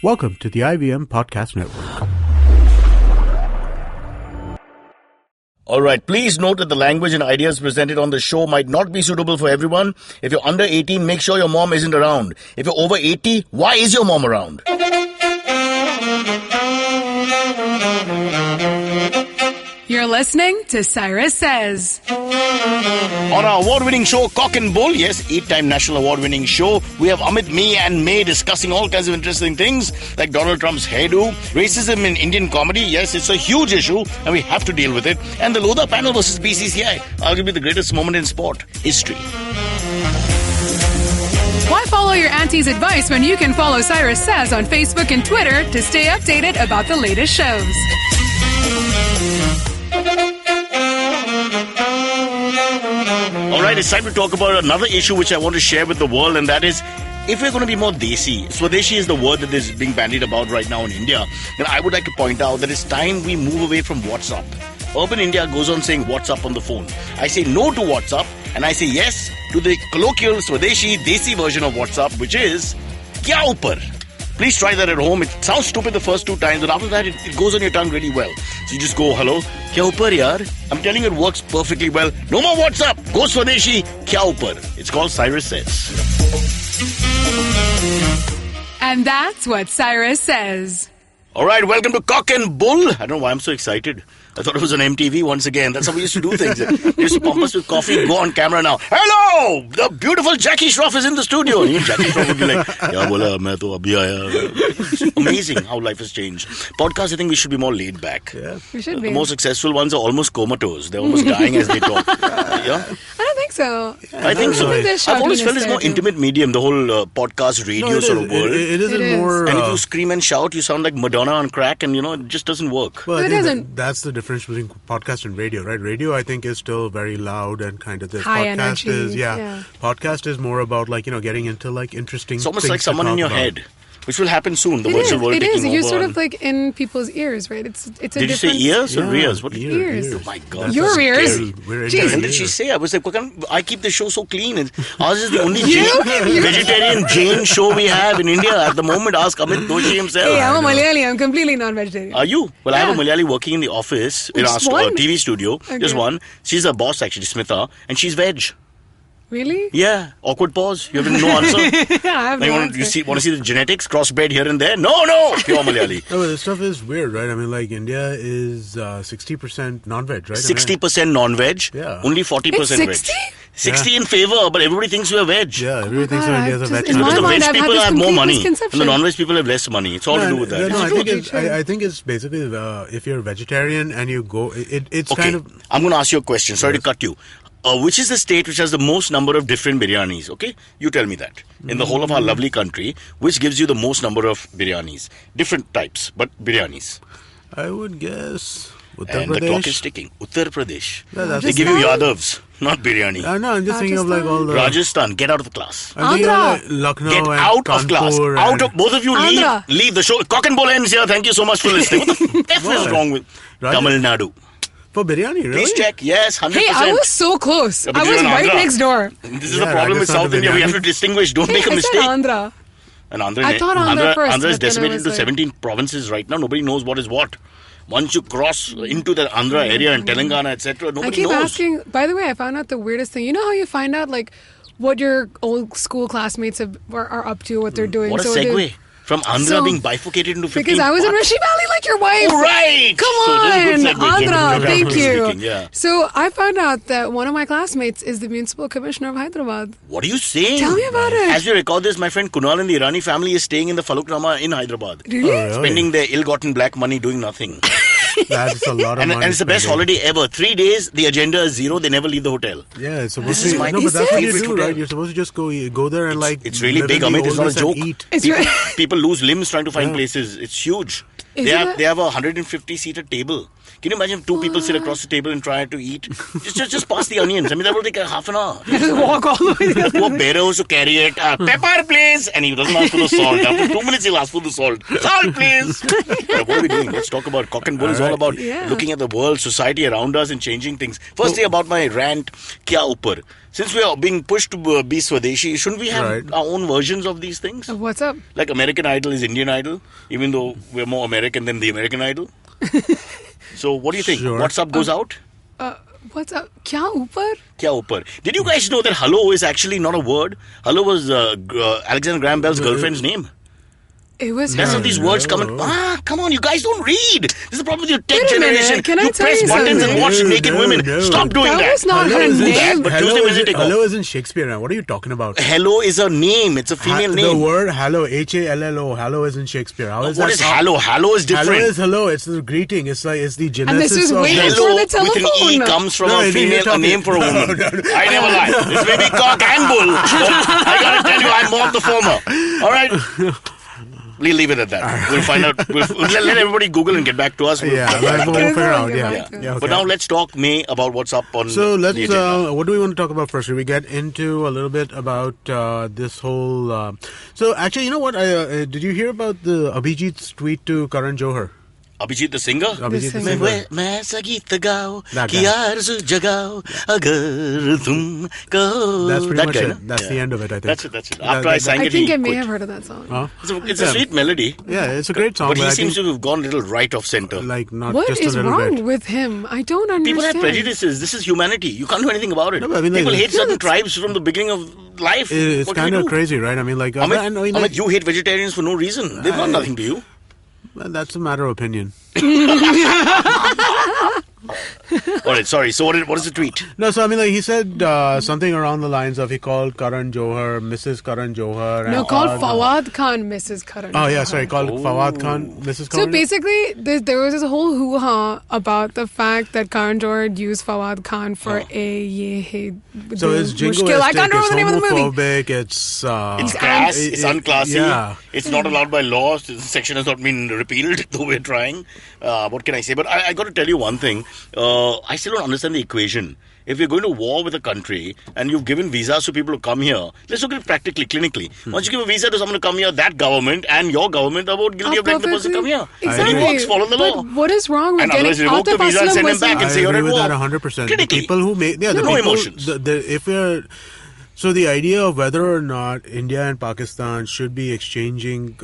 Welcome to the IVM Podcast Network. All right, please note that the language and ideas presented on the show might not be suitable for everyone. If you're under 18, make sure your mom isn't around. If you're over 80, why is your mom around? You're listening to Cyrus Says. On our award-winning show, Cock and Bull, yes, 8-time national award-winning show, we have Amit, me and Mae discussing all kinds of interesting things like Donald Trump's hairdo, racism in Indian comedy, yes, it's a huge issue and we have to deal with it, and the Lodha panel versus BCCI, arguably the greatest moment in sport history. Why follow your auntie's advice when you can follow Cyrus Says on Facebook and Twitter to stay updated about the latest shows? Alright, it's time to talk about another issue which I want to share with the world, and that is, if we're going to be more desi, Swadeshi is the word that is being bandied about right now in India, then I would like to point out that it's time we move away from WhatsApp. Urban India goes on saying WhatsApp on the phone. I say no to WhatsApp, and I say yes to the colloquial Swadeshi, desi version of WhatsApp, which is Kya Upar? Please try that at home. It sounds stupid the first 2 times, but after that, it goes on your tongue really well. So you just go, hello, Kya Upar yaar? I'm telling you, it works perfectly well. No more WhatsApp. Go Swadeshi, Kya Upar? It's called Cyrus Says. And that's what Cyrus says. All right, welcome to Cock and Bull. I don't know why I'm so excited. I thought it was on MTV once again. That's how we used to do things. They used to pump us with coffee, go on camera now. Hello! The beautiful Jackie Shroff is in the studio. And Jackie Shroff would be like, "Ya bola, main to abhi aaya." It's amazing how life has changed. Podcasts, I think we should be more laid back. Yeah. We should be. The most successful ones are almost comatose. They're almost dying as they talk. Yeah? I don't think so. I think so. I've always felt it's more intimate medium, the whole podcast radio sort of world. It isn't more... and if you scream and shout, you sound like Madonna on crack, and it just doesn't work. Well, It doesn't. That's the difference between podcast and radio, right? Radio, I think, is still very loud and kind of this. High podcast energy, is, yeah. Podcast is more about getting into interesting. It's almost things like someone to in your talk about. head, which will happen soon. The It virtual is. world It taking is. over. You're sort of like in people's ears, right? It's a Did you say different... ears or Yeah, rears? What Ears. Oh my God. Your that's ears? scary. We're in Jeez. our When did she ears. say? I was like, I keep the show so clean. And ours is the only You? vegetarian Jain show we have in India at the moment. Ask Amit Doshi himself. Hey, I'm a Malayali. I'm completely non-vegetarian. Are you? Well, I have a Yeah. Malayali working in the office in Just our one? TV studio. Okay. Just one. She's a boss actually, Smitha, and she's veg. Really? Yeah. Awkward pause. You have no answer. I have Now no you answer. want to see the genetics crossbred here and there? No, pure Malayali. No, but this stuff is weird, right? I mean, India is 60% non-veg, right? 60% non-veg, Yeah. only 40% It's veg. 60? 60 in favor, but everybody thinks we are veg. Yeah, everybody thinks God, of India as a I've veg just- in Because my the mind, veg I've had people this have more complete money, and the misconception. non-veg people have less money. It's all to do with that. No, I think it's. true. I think it's basically if you're a vegetarian and you go, it's Okay, kind of. I'm going to ask you a question. Sorry to cut you. Which is the state which has the most number of different biryanis? Okay, you tell me that. In the whole of our lovely country, which gives you the most number of biryanis? Different types, but biryanis. I would guess Uttar And the clock is Pradesh. ticking. Uttar Pradesh. Yeah, that's They give you Yadavs, not biryani. No, I'm just thinking of all the. Rajasthan, get out of the class. I'm thinking Andhra. of Lucknow Get and out of class. Kanpur Out and- of both of you. Andhra. Leave the show. Cock and Bull ends here. Thank you so much for listening. What the F is What? wrong with Rajasthan. Tamil Nadu? For biryani, really? Please check. Yes, 100%. Hey, I was so close. Yeah, but I you're was in right Andhra. next door. This is Yeah, the problem with Rajasthan South to India. We have to biryani. distinguish. Don't make a I mistake. said Andhra. And Andhra, I thought Andhra first, Andhra is but then I decimated was into like- 17 provinces right now. Nobody knows what is what. Once you cross into the Andhra area and Telangana, etc., I nobody keep knows. asking. By the way, I found out the weirdest thing. You know how you find out what your old school classmates are up to, what they're doing. What a So they- segue. From Andhra So- being bifurcated into 15 Because I was in parts. Rishi Valley like your wife. Oh, right. Come So on, this is good segue, Andhra. geographically Thank you. speaking, yeah. So I found out that one of my classmates is the municipal commissioner of Hyderabad. What are you saying? Tell me about it. As we record this, my friend Kunal and the Irani family is staying in the Faluknama in Hyderabad. Really? Oh, really? Spending their ill-gotten black money doing nothing. That's a lot of And money. it's the best spending. holiday ever. 3 days, the agenda is zero. They never leave the hotel. Yeah, it's supposed This to is be. my No, but that's what you favorite do, hotel. right? You're supposed to just go there and It's really live big, in the Amit. It's not a oldest and joke. eat. It's People, really- people lose limbs trying to find places. It's huge. Is They it have a- they have a 150-seater table. Can you imagine if two people sit across the table and try to eat? Just pass the onions. I mean, that will take a half an hour. Just walk all the way. The Poor Beto to carry it. Pepper, please. And he doesn't ask for the salt. After 2 minutes, he'll ask for the salt. Salt, please. What are we doing? Let's talk about Cock and Bull. It's all about looking at the world, society around us and changing things. Firstly, about my rant, Kya Upar. Since we are being pushed to be Swadeshi, shouldn't we have our own versions of these things? What's up? Like American Idol is Indian Idol, even though we're more American than the American Idol. So what do you think? Sure. What's up goes out? What's up? Kya upar? Kya upar? Did you guys know that hello is actually not a word? Hello was Alexander Graham Bell's girlfriend's name. It was That's her. how these words come in. Come on, you guys don't read. This is the problem with your tech Wait a minute, generation. can I You tell press you buttons something? and watch naked women. Stop doing That that. was not her name. But Tuesday Wednesday take off. hello isn't Shakespeare now. What are you talking about? Hello is a name. It's a female The name. word hello, H-A-L-L-O, hello isn't Shakespeare. How is What that? is hello? Hello is different. Hello is hello. It's the greeting. It's like it's the genesis is of way this. before Hello the with an E telephone. comes from No, a you're female, a talking- name for a woman. I never lie. It's maybe cock and bull. I gotta tell you, I'm more of the former. All right. We'll leave it at that. We'll find out. Let everybody Google and get back to us. We'll We'll figure out. Yeah. Okay. But now let's talk, May, about what's up on So let's. the agenda. What do we want to talk about first? Should we get into a little bit about this whole? So actually, you know what? Did you hear about the Abhijit's tweet to Karan Johar? Abhijit the singer? Abhijit the singer. singer. मैं ऐसा गीत गाओ That कि guy. आरज़ू जगाओ अगर तुम कहो. That's pretty That much guy, it. no? That's the end of it, I think. That's it. After I sang I it, think he I may quit. have heard of that song. Huh? It's a sweet melody. Yeah, it's a great song. But he I seems think, to have gone a little right of center. like not What just is a little wrong bit. with him? I don't understand. People have prejudices. This is humanity. You can't do anything about it. No, but I mean, like- People hate Yeah, certain tribes from the beginning of life. It's What can we kind of do? crazy, right? I mean, like Amit, you hate vegetarians for no reason. They've done nothing to you. well, that's a matter of opinion. All right, sorry. So what is the tweet? No, so I mean, like he said something around the lines of he called Karan Johar Mrs. Karan Johar. No, and called all- Fawad Khan Mrs. Karan. Oh yeah, Johar. sorry, called Fawad Khan Mrs. So Karan. basically, there was this whole hoo-ha about the fact that Karan Johar had used Fawad Khan for a ye hai. So it's jingoistic, Mushkil. I can't remember it's the name of the movie. homophobic, it's It's crass. It's unclassy. Yeah. It's not allowed by law. The section has not been repealed, though we're trying. What can I say? But I got to tell you one thing. I still don't understand the equation. If you're going to war with a country and you've given visas to people to come here, let's look at it practically, clinically. Once you give a visa to someone to come here, that government and your government are both guilty of letting the person come here. Exactly. And it works, follow the law. But what is wrong with And getting otherwise revoke the Atif visa and Aslam send him was back a- and say I you're agree at with war. that 100%. The Clinically. people who make the No people, emotions. if we're so the idea of whether or not India and Pakistan should be exchanging,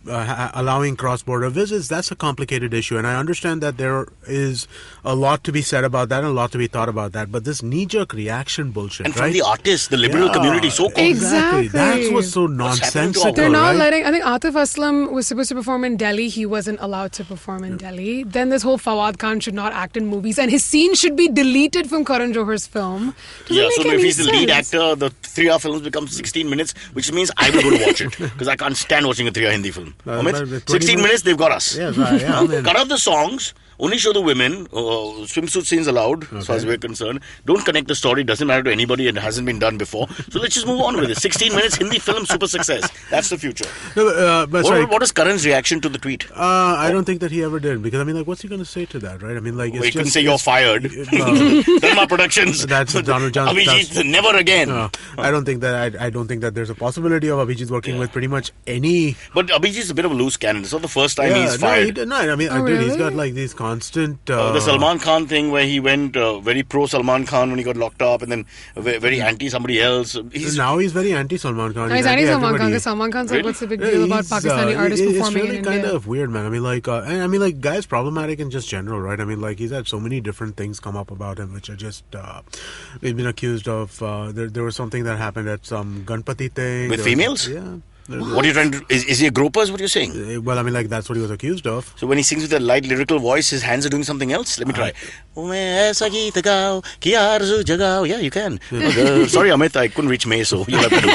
allowing cross-border visits, that's a complicated issue. And I understand that there is a lot to be said about that and a lot to be thought about that. But this knee-jerk reaction bullshit, And right? from the artists, the liberal community, so-called. Exactly. That's what's so happening to our nonsensical, world? They're not right? letting. I think Atif Aslam was supposed to perform in Delhi. He wasn't allowed to perform in Delhi. Then this whole Fawad Khan should not act in movies, and his scene should be deleted from Karan Johar's film. Doesn't Yeah, make so if any he's the lead sense. actor, the 3-hour film becomes 16 minutes, which means I will go to watch it because I can't stand watching a 3-hour Hindi film. But Amit, with 16 20 minutes, they've got us. Yes, yeah, I mean- Cut out the songs. Only show the women. Swimsuit scenes allowed, as far as we're concerned. Don't connect the story. Doesn't matter to anybody. It hasn't been done before. So let's just move on with it. 16 minutes Hindi film, super success. That's the future. No, but sorry. What is Karan's reaction to the tweet? I don't think that he ever did because I mean, like, what's he going to say to that, right? I mean, like, Well, it's you couldn't just say you're fired. Dharma Productions. That's Donald Trump. Abhijit, never again. I don't think that I don't think that there's a possibility of Abhijit working with pretty much any. But Abhijit's a bit of a loose cannon. It's not the first time he's fired. I mean, Oh, dude, he's really? got like these constant. The Salman Khan thing where he went very pro Salman Khan when he got locked up and then very anti somebody else. Now he's very anti Salman Khan. No, he's anti Salman Khan everybody. because Salman Khan's like, Really? what's the big deal about He's, Pakistani artists it's performing really in kind India? of weird, man. I mean, like, and I mean, like, guy's problematic in just general, right? I mean, like, he's had so many different things come up about him, which are just we've been accused of. There was something that happened at some Ganpati thing With females? Yeah. What are you trying to... Is he a groper is what you're saying? Well, I mean, like, that's what he was accused of. So when he sings with a light lyrical voice, his hands are doing something else? Let me try. Yeah, you can. Sorry, Amit, I couldn't reach May, so you'll have to do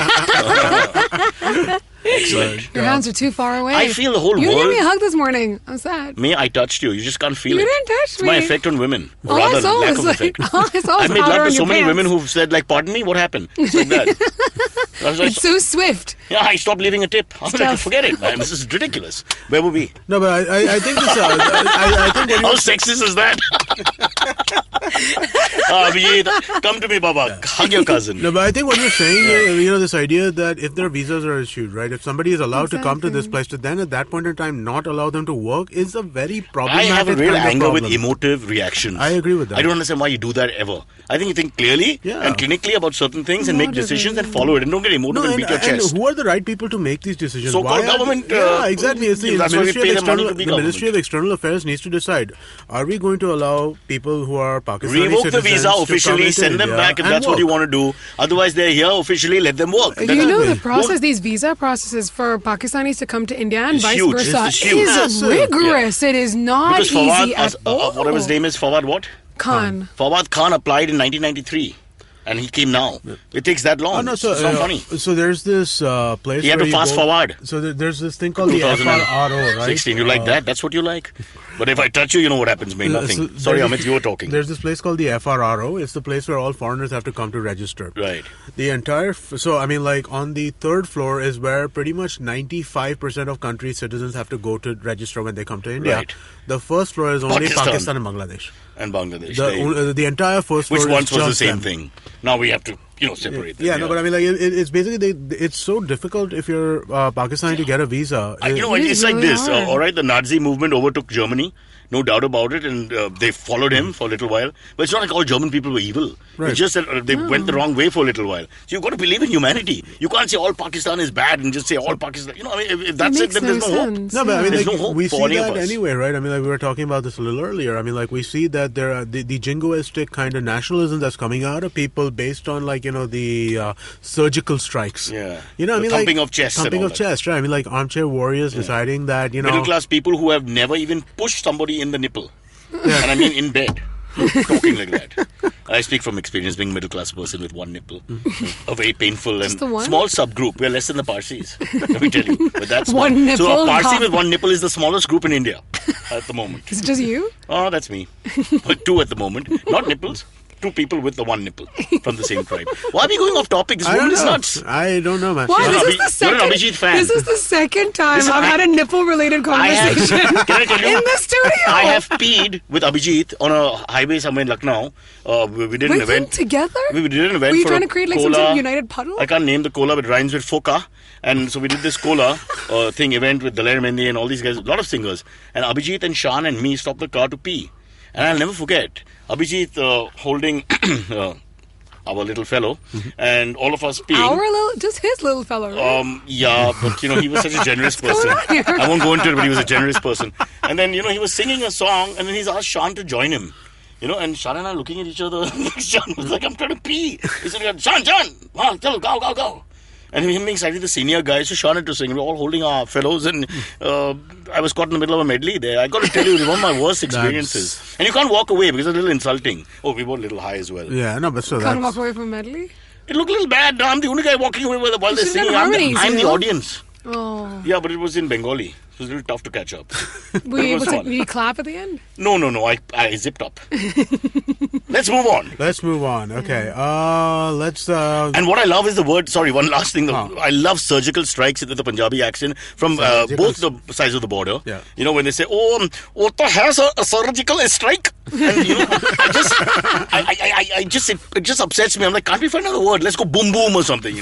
it. Excellent. Your hands are too far away. I feel the whole You world. didn't give me a hug this morning. I'm sad. May I touched you? You just can't feel You it. didn't touch It's my me. effect on women. Or All I rather, saw lack was of like, effect. all I saw was I've made powder love to on so your many pants. women who've said, like, pardon me, what happened? It's like that. I was like, It's so swift. yeah, I stopped leaving a tip. I'm like, Stuff. forget it, man. This is ridiculous. Where were we? No, but I think this. I think what How you sexist is that? Abhijit, come to me, Baba. Hug your cousin. No, but I think what you're saying, this idea that if their visas are issued, right, if somebody is allowed to come to this place, to then at that point in time not allow them to work is a very I problematic have a real kind of anger with problem. emotive reactions. I agree with that. I don't understand why you do that ever. I think you think clearly Yeah. and clinically about certain things and make decisions and follow it. And don't get emotive and beat your chest. who are the right people to make these decisions? So-called Why are- government, Yeah, exactly. It's the that's why we Ministry pay of them money External. to be The Ministry government. of External Affairs needs to decide: are we going to allow people who are Pakistani Revoke the citizens visa to come officially, into send them India back if and that's what you work? want to do. Otherwise, they're here officially, let them work. You know the Exactly. process, these visa processes for Pakistanis to come to India and It's vice huge. versa It's huge. is Massive. rigorous. It is not Because Fawad, easy at all. whatever his name is, Fawad what? Khan. Fawad Khan applied in 1993. And he came now. It takes that long. Oh, no, so, it's not funny. So there's this place He had where to you fast go- forward. So there's this thing called the 2016. FRRO, right? You like that? That's what you like? But if I touch you, you know what happens, mate. Nothing. So Sorry, there's- Amit, you were talking. There's this place called the FRRO. It's the place where all foreigners have to come to register. Right. The entire, on the third floor is where pretty much 95% of country citizens have to go to register when they come to India. Right. The first floor is only Pakistan. Pakistan and Bangladesh. And Bangladesh. there you go. The entire first floor Which is once was the just same them. thing. Now we have to, separate them. Yeah, no, but it's basically it's so difficult if you're Pakistani to get a visa. It is It's like really this. hard. All right, the Nazi movement overtook Germany. No doubt about it, and they followed him for a little while. But it's not like all German people were evil. Right. It's just that they went the wrong way for a little while. So you've got to believe in humanity. You can't say all Pakistan is bad and just say all Pakistan. If that's it, makes then there's no no hope. sense. No, but There's no hope we for see any of that us. anyway, right? We were talking about this a little earlier. We see that there are the jingoistic kind of nationalism that's coming out of people based on the surgical strikes. Yeah. The thumping of chests and thumping all of that. chest, right? Armchair warriors deciding that Middle class people who have never even pushed somebody in the nipple. And I mean in bed. Talking like that. I speak from experience being a middle class person with one nipple. A very painful and the one? small subgroup. We're less than the Parsis. Let me tell you. But that's One small. nipple, So a Parsi half- with one nipple is the smallest group in India at the moment. Is it just you? Oh, that's me. But two at the moment. Not nipples. Two people with the one nipple from the same tribe. Why are we going off topic? This I woman don't is know. nuts. I don't know, man. Why? You're This an is the You're an second. Abhijit fan. This is the second time Listen, I've had a nipple-related I have, conversation can I tell you? in the studio. I have peed with Abhijit on a highway somewhere in Lucknow. We did an With him event. together? We did an event Were you for trying a to create like some cola. sort of united puddle? I can't name the cola, but it rhymes with Foka. And so we did this cola event with Daler Mendi and all these guys, a lot of singers. And Abhijit and Shan and me stopped the car to pee. And I'll never forget, Abhijit holding our little fellow and all of us peeing. Just his little fellow, right? Yeah, but he was such a generous person. on here? I won't go into it, but he was a generous person. And then, he was singing a song and then he's asked Shan to join him. And Shan and I are looking at each other. Shan was like, I'm trying to pee. He said, Shan, go. And him being slightly the senior guy, so Sean had to sing. We were all holding our fellows, and I was caught in the middle of a medley there. I got to tell you, it was one of my worst experiences. And you can't walk away because it's a little insulting. Oh, we were a little high as well. Yeah, no, but so Can't that's... walk away from medley? It looked a little bad. I'm the only guy walking away while they're should have singing. done harmonies, I'm the you know? audience. Oh. Yeah, but it was in Bengali. It was a little tough to catch up. Were you It was able to fun. did you clap at the end? No. I zipped up. Let's move on. Let's move on. Okay. Let's... And what I love is the word, sorry, one last thing. Huh. I love surgical strikes with the Punjabi accent from both the sides of the border. Yeah. When they say, Ota has a surgical strike. And, it just upsets me. I'm like, can't we find another word? Let's go boom boom or something,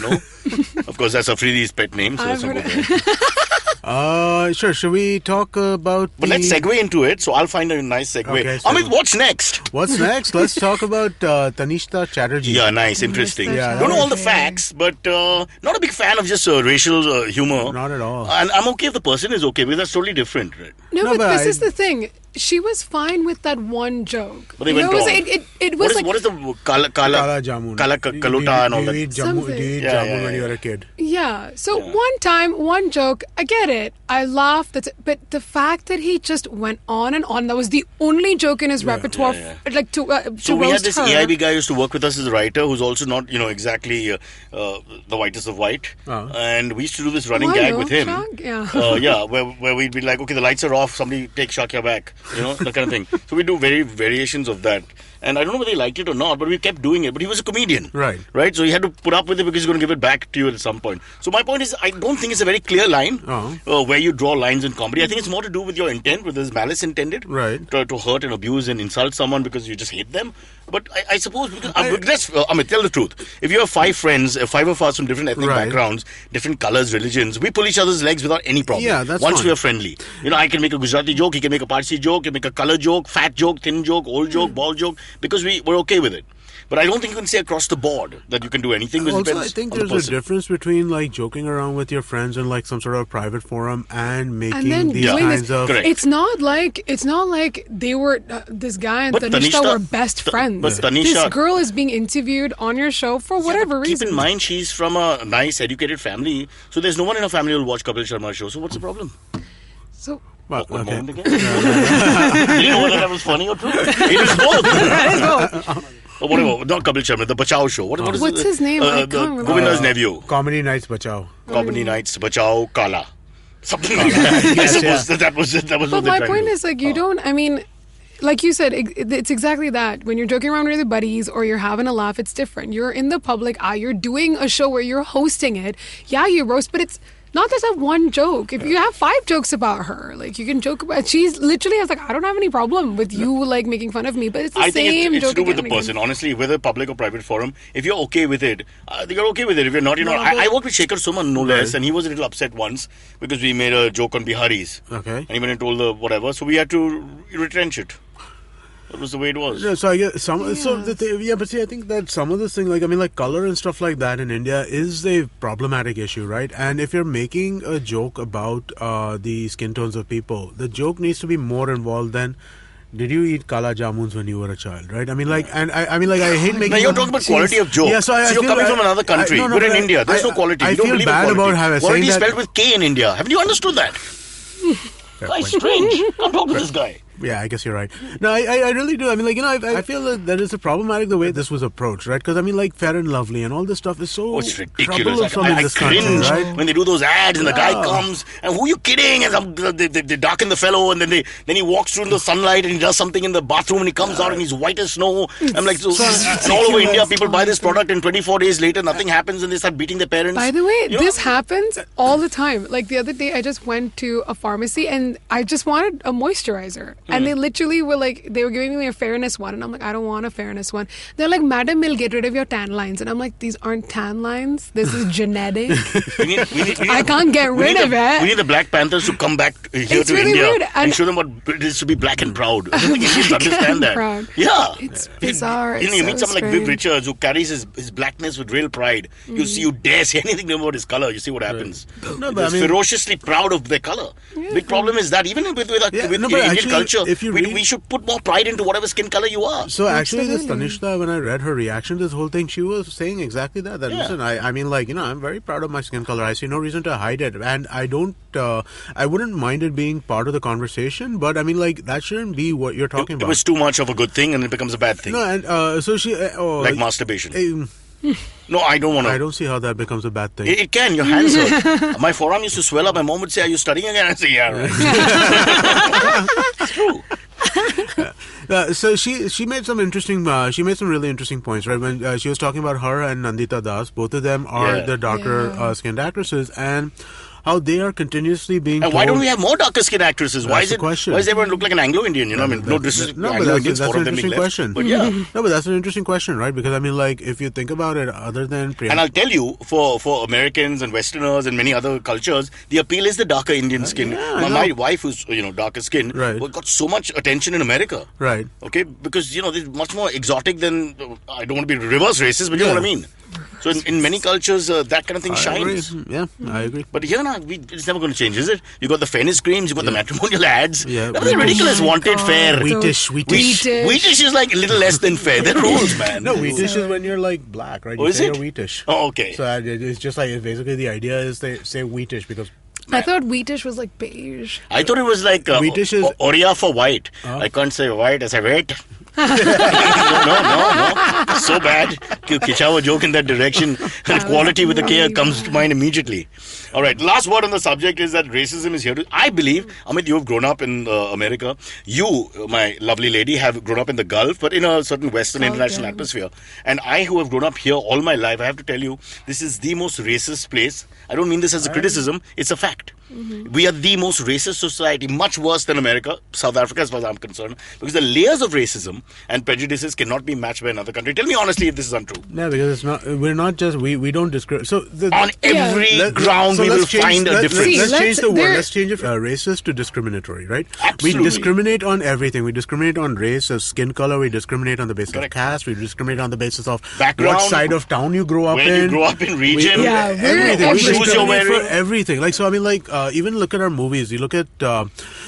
Of course, that's Afridi's pet name. So I've that's not heard good. Sure. Should we talk about But let's segue into it. So I'll find a nice segue. Okay, so- Amit, what's next? What's next? Let's talk about Tanishta Chatterjee. Yeah, nice, interesting. Yeah, Don't know all the okay. facts, but not a big fan of just racial humor. Not at all. And I'm okay if the person is okay because that's totally different, right? No, No, but but this is the thing. she was fine with that one joke. But they went wrong. It was what is the kala jamun? Kala kaluta and all Do that? you eat jamun when you were a kid? Yeah. So one time, one joke, I get it. I laughed. But the fact that he just went on and on, that was the only joke in his repertoire. Like to So we had roast this her. AIB guy who used to work with us as a writer, who's also not, exactly the whitest of white. And we used to do this running gag with him. Where we'd be like, okay, the lights are off, somebody take Shakya back, that kind of thing. So we do variations of that. And I don't know whether he liked it or not, but we kept doing it. But he was a comedian. Right. So he had to put up with it because he's going to give it back to you at some point. So my point is, I don't think it's a very clear line where you draw lines in comedy. I think it's more to do with your intent, whether there's malice intended to hurt and abuse and insult someone because you just hate them. But I suppose, Amit, tell the truth. If you have 5 friends, 5 of us from different ethnic backgrounds, different colors, religions, we pull each other's legs without any problem. Yeah, that's Once fine. we are friendly. I can make a Gujarati joke, he can make a Parsi joke, he can make a color joke, fat joke, thin joke, old joke, bald joke, because we're okay with it. But I don't think you can say across the board that you can do anything. Also, I think there's a difference between like joking around with your friends in like some sort of private forum and making these kinds of. Correct. It's not like they were this guy and Tanisha were best friends. But Tanisha, this girl is being interviewed on your show for whatever reason. Keep in mind, she's from a nice, educated family, so there's no one in her family who will watch Kapil Sharma's show. So what's the problem? So. Well, okay. Do you know whether that was funny or true? It is both. Whatever, not Kapil Sharma, the Bachao show. What's his name? I can't remember. Govinda's nephew. Comedy Nights Bachao. Comedy Nights Bachao Kala. Something like that. That was but what they my tried point to do. is, like, you don't, I mean, like you said, it's exactly that. When you're joking around with your buddies or you're having a laugh, it's different. You're in the public eye. You're doing a show where you're hosting it. Yeah, you roast, but it's not just that one joke. If you have 5 jokes about her, like, you can joke about. She's literally has like, I don't have any problem with you like making fun of me, but it's the same joke. It's to do with the again. person. Honestly, whether public or private forum, if you're okay with it, you're okay with it. If you're not, I worked with Shekhar Suman, no less, and he was a little upset once because we made a joke on Biharis. Okay. And he went and told the whatever, so we had to retrench it. That was the way it was. Yeah, so I guess but see, I think that some of this thing, like color and stuff like that in India is a problematic issue, right? And if you're making a joke about the skin tones of people, the joke needs to be more involved than, did you eat kala jamuns when you were a child, right? I mean, like, and I hate making. Now you're talking about quality of joke. Yeah, so you're coming from another country. We're in India. There's no quality. I feel bad about having quality is spelled with K in India. Haven't you understood that? That's strange. Come talk to this guy. Yeah, I guess you're right. No, I really do. I mean, like, I feel that it's problematic the way this was approached, right? Because, I mean, like, Fair and Lovely and all this stuff is so it's ridiculous. troublesome in this country, right? When they do those ads and the guy comes and who are you kidding? And they darken the fellow and then he walks through in the sunlight and he does something in the bathroom and he comes out and he's white as snow. I'm like, and all over India, people buy this product and 24 days later, nothing happens and they start beating their parents. By the way, this happens all the time. Like, the other day, I just went to a pharmacy and I just wanted a moisturizer. And they literally were like, they were giving me a fairness one. And I'm like, I don't want a fairness one. They're like, madam, we'll get rid of your tan lines. And I'm like, these aren't tan lines. This is genetic. I can't get rid of it. We need the Black Panthers to come back here to really India weird. and show them what it is to be black and proud. I don't think Indians understand that. Proud. Yeah. It's bizarre. You meet someone like Viv Richards who carries his blackness with real pride. You dare say anything about his color, you see what happens. No, but They're ferociously proud of their color. Big problem is that even with Indian culture, we should put more pride into whatever skin color you are. So actually, this Tanishta, when I read her reaction to this whole thing, she was saying exactly that. Listen, I mean, like, I'm very proud of my skin color. I see no reason to hide it, and I wouldn't mind it being part of the conversation. But I mean, like, that shouldn't be what you're talking about. It was too much of a good thing, and it becomes a bad thing. No, and so she like masturbation. No, I don't want to. I don't see how that becomes a bad thing. It can. Your hands hurt. My forearm used to swell up. My mom would say, "Are you studying again?" I'd say, "Yeah, right." It's true. So she made some really interesting points, right? When she was talking about her and Nandita Das, both of them are the darker skinned actresses, and how they are continuously being and told, why don't we have more darker skinned actresses? Why does everyone look like an Anglo-Indian? I mean, that's an interesting question. But yeah. No, but that's an interesting question, right? Because I mean, like, if you think about it, other than and I'll tell you, for Americans and Westerners and many other cultures, the appeal is the darker Indian skin. My wife, who's darker skin, got so much attention in America, right? Okay, because they're much more exotic than, I don't want to be reverse racist, but you know what I mean. So in many cultures, that kind of thing shines. Yeah, I agree. But here, it's never going to change, is it? You got the fairness creams, you got the matrimonial ads. Yeah, That was ridiculous. Wanted fair. Wheatish. Wheatish is like a little less than fair. They're rules, man. No, wheatish is when you're like black, right? You is say it? you're wheatish. Oh, okay. So it's just like basically the idea is they say wheatish because I thought wheatish was like beige. I thought it was like Wheatish is Oria for white. I can't say white. I say wait. no. So bad. Kichawa joke in that direction. And quality with a K comes to mind immediately. All right. Last word on the subject is that racism is here to. I believe, Amit, you have grown up in America. You, my lovely lady, have grown up in the Gulf, but in a certain Western international atmosphere. And I, who have grown up here all my life, I have to tell you, this is the most racist place. I don't mean this as a criticism. It's a fact. Mm-hmm. We are the most racist society, much worse than America, South Africa as far as I'm concerned, because the layers of racism and prejudices cannot be matched by another country. Tell me honestly if this is untrue. Yeah, because it's not. We're not just we don't discriminate. So on every ground we will find a difference. Let's change the word. Let's change it from racist to discriminatory. Right? Absolutely. We discriminate on everything. We discriminate on race, skin color. We discriminate on the basis of caste. We discriminate on the basis of background, what side of town you grow up in. Where you grow up in region. Everything. We shoes you're wearing. For everything. Like so, I mean, like even look at our movies. You look at.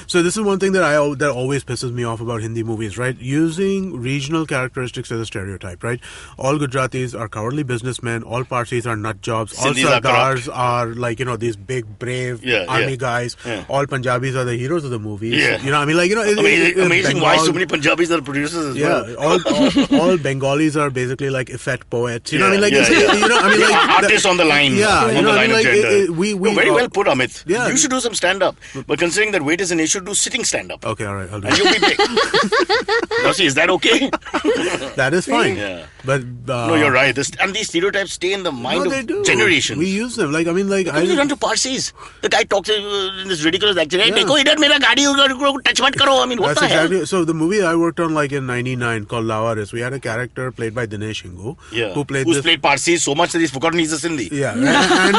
So this is one thing that that always pisses me off about Hindi movies, right? Using regional characteristics as a stereotype, right? All Gujaratis are cowardly businessmen. All Parsis are nut jobs. All Sardars are like these big brave army guys. Yeah. All Punjabis are the heroes of the movies. Yeah. You know, I mean, like amazing. Why so many Punjabis are producers as well? All Bengalis are basically like effete poets. You know, what I mean, like artists on the line. Yeah, on the line of gender. We very well put, Amit. Yeah. You should do some stand-up, but considering that weight is an issue, do sitting stand-up. Okay, all right, I'll do and you'll be big. Now, see, is that okay? That is fine. Yeah. But no, you're right. And these stereotypes stay in the mind of generations. We use them. Like I mean, like I run to Parsis. The guy talks in this ridiculous accent. Hey, dekho idhar mera gaadi touch mat karo. I mean, what the hell? So the movie I worked on like in '99 called Lawaris, we had a character played by Dinesh Hingu, who played Parsi so much that he's forgotten he's a Sindhi. Yeah, and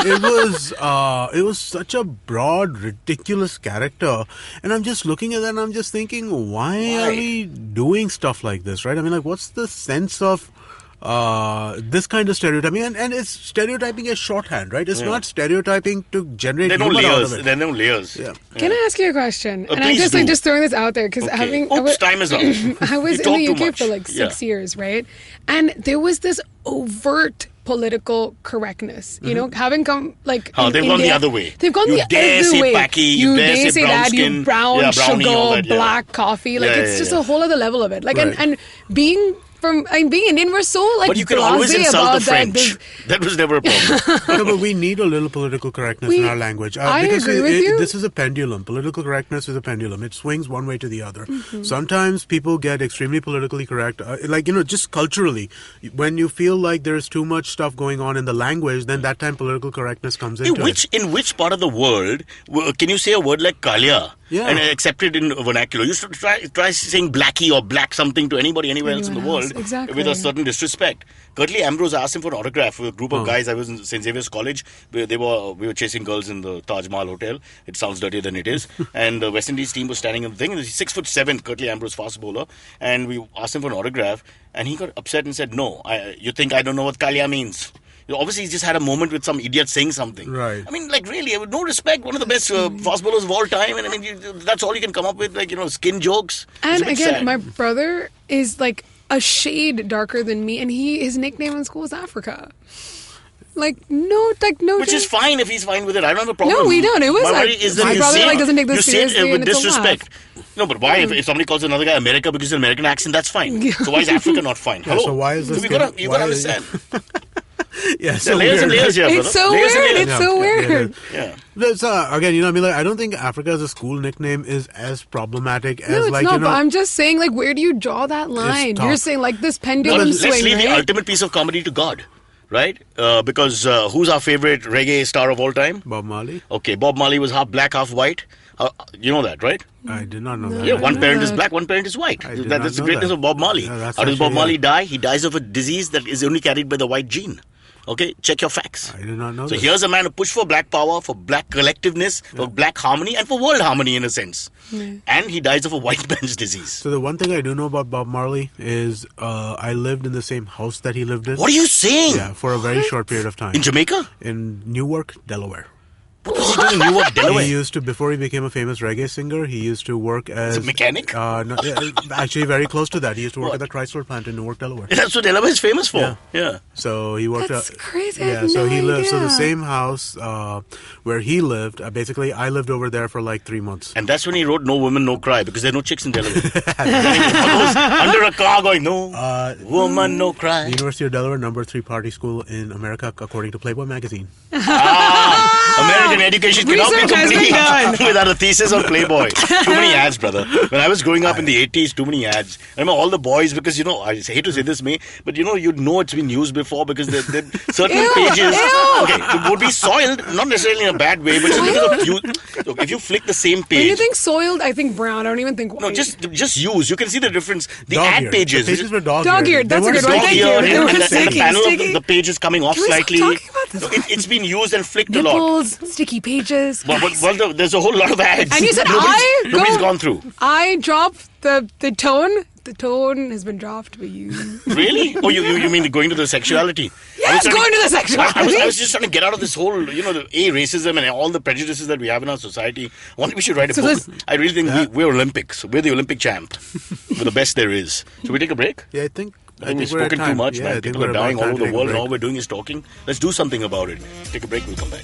it was such a broad, ridiculous character, and I'm just looking at that and I'm just thinking, why are we doing stuff like this, right? I mean, like, what's the sense of this kind of stereotyping, and it's stereotyping as shorthand, right? It's not stereotyping to generate humor out of it. There are no layers. Yeah. Can I ask you a question? And I'm just throwing this out there because time is up. I was in the UK for like 6 years, right? And there was this overt political correctness, you know, having come like they've gone the other way. They've gone the other way. You dare say that, skin, you brown sugar, black coffee, like it's just a whole other level of it. Like and being Indian, we're so like. But you can always insult the French. That was never a problem. No, but we need a little political correctness in our language. I agree with you. This is a pendulum. Political correctness is a pendulum. It swings one way to the other. Mm-hmm. Sometimes people get extremely politically correct, just culturally. When you feel like there's too much stuff going on in the language, then that time political correctness comes into it. In which part of the world can you say a word like Kalia? Yeah. And accept it in vernacular. You should try saying blackie or black something to anybody anywhere else in the world with a certain disrespect. Curtly Ambrose asked him for an autograph with a group of guys. I was in St. Xavier's College. We were chasing girls in the Taj Mahal Hotel. It sounds dirtier than it is. And the West Indies team was standing in the thing. He's 6'7", Curtly Ambrose, fast bowler. And we asked him for an autograph. And he got upset and said, "No, you think I don't know what Kalia means?" Obviously, he just had a moment with some idiot saying something. Right. I mean, like, really, with no respect, one of the best fast bowlers of all time. And I mean, that's all you can come up with, like, skin jokes. And again, my brother is like a shade darker than me, and his nickname in school is Africa. No. Which is fine if he's fine with it. I don't have a problem. No, we don't. It was my brother doesn't take this seriously with disrespect. No, but why? If somebody calls another guy America because it's an American accent, that's fine. So why is Africa not fine? Yeah, so why is this? You gotta understand. Yeah, so layers and layers here, brother. It's so weird. It's so weird. Yeah. It's, again, I mean, like, I don't think Africa as a school nickname is as problematic as, it's not, but I'm just saying, like, where do you draw that line? You're saying, like, this pendulum swing, let's leave the ultimate piece of comedy to God. Right? Because who's our favorite reggae star of all time? Bob Marley. Okay, Bob Marley was half black, half white. You know that, right? I did not know that. Yeah, one parent is black, one parent is white. That's the greatness of Bob Marley. How does Bob Marley die? He dies of a disease that is only carried by the white gene. Okay, check your facts. I did not know So this. here's a man who pushed for black power, for black collectiveness, for black harmony, and for world harmony in a sense. And he dies of a white man's disease. So the one thing I do know about Bob Marley is I lived in the same house that he lived in. What are you saying? Yeah, for a very short period of time. In Jamaica? In Newark, Delaware. What was he doing in Newark, Delaware? He used to, before he became a famous reggae singer, he used to work as a mechanic? No, actually, very close to that. He used to work at the Chrysler plant in Newark, Delaware. That's what Delaware is famous for. Yeah. So he worked. That's crazy. I Yeah. had So no he lived. So the idea. same house where he lived. Basically, I lived over there for like 3 months. And that's when he wrote No Woman, No Cry, because there are no chicks in Delaware. Under a car going, No Woman, No Cry. The University of Delaware, #3 party school in America, according to Playboy magazine. American education cannot be Research has been done. complete without a thesis on Playboy. Too many ads, brother. When I was growing up in the 80s, too many ads. I remember all the boys, because, I hate to say this, May, but you'd know it's been used before because there certain pages. Okay, it would be soiled, not necessarily in a bad way, but just because of you. Look, if you flick the same When you page. think soiled, I think brown. I don't even think white. No, just use. You can see the difference. The Dog-eared. ad pages. The pages were Dog-eared. dog-eared. That's They a good weren't one. Thank you. Dog-eared, They were and the sticky, panel sticky. of the page is coming off Can we stop slightly. talking about this? No, it's been used and flicked a lot. Nipples, sticky pages. Well, there's a whole lot of ads. And you said nobody's gone through. I dropped the tone. The tone has been dropped by you. Really? Oh, you mean going to the sexuality? Yes, going to the sexuality. I was just trying to get out of this whole, the racism and all the prejudices that we have in our society. I wonder if we should write a book. I really think we're Olympics. We're the Olympic champ. We're the best there is. Should we take a break? Yeah, I think We've we're at spoken too time. much, Yeah, I man. think People we're are about dying all time over to the take a world, and break. all we're doing is talking. Let's do something about it. Take a break, we'll come back.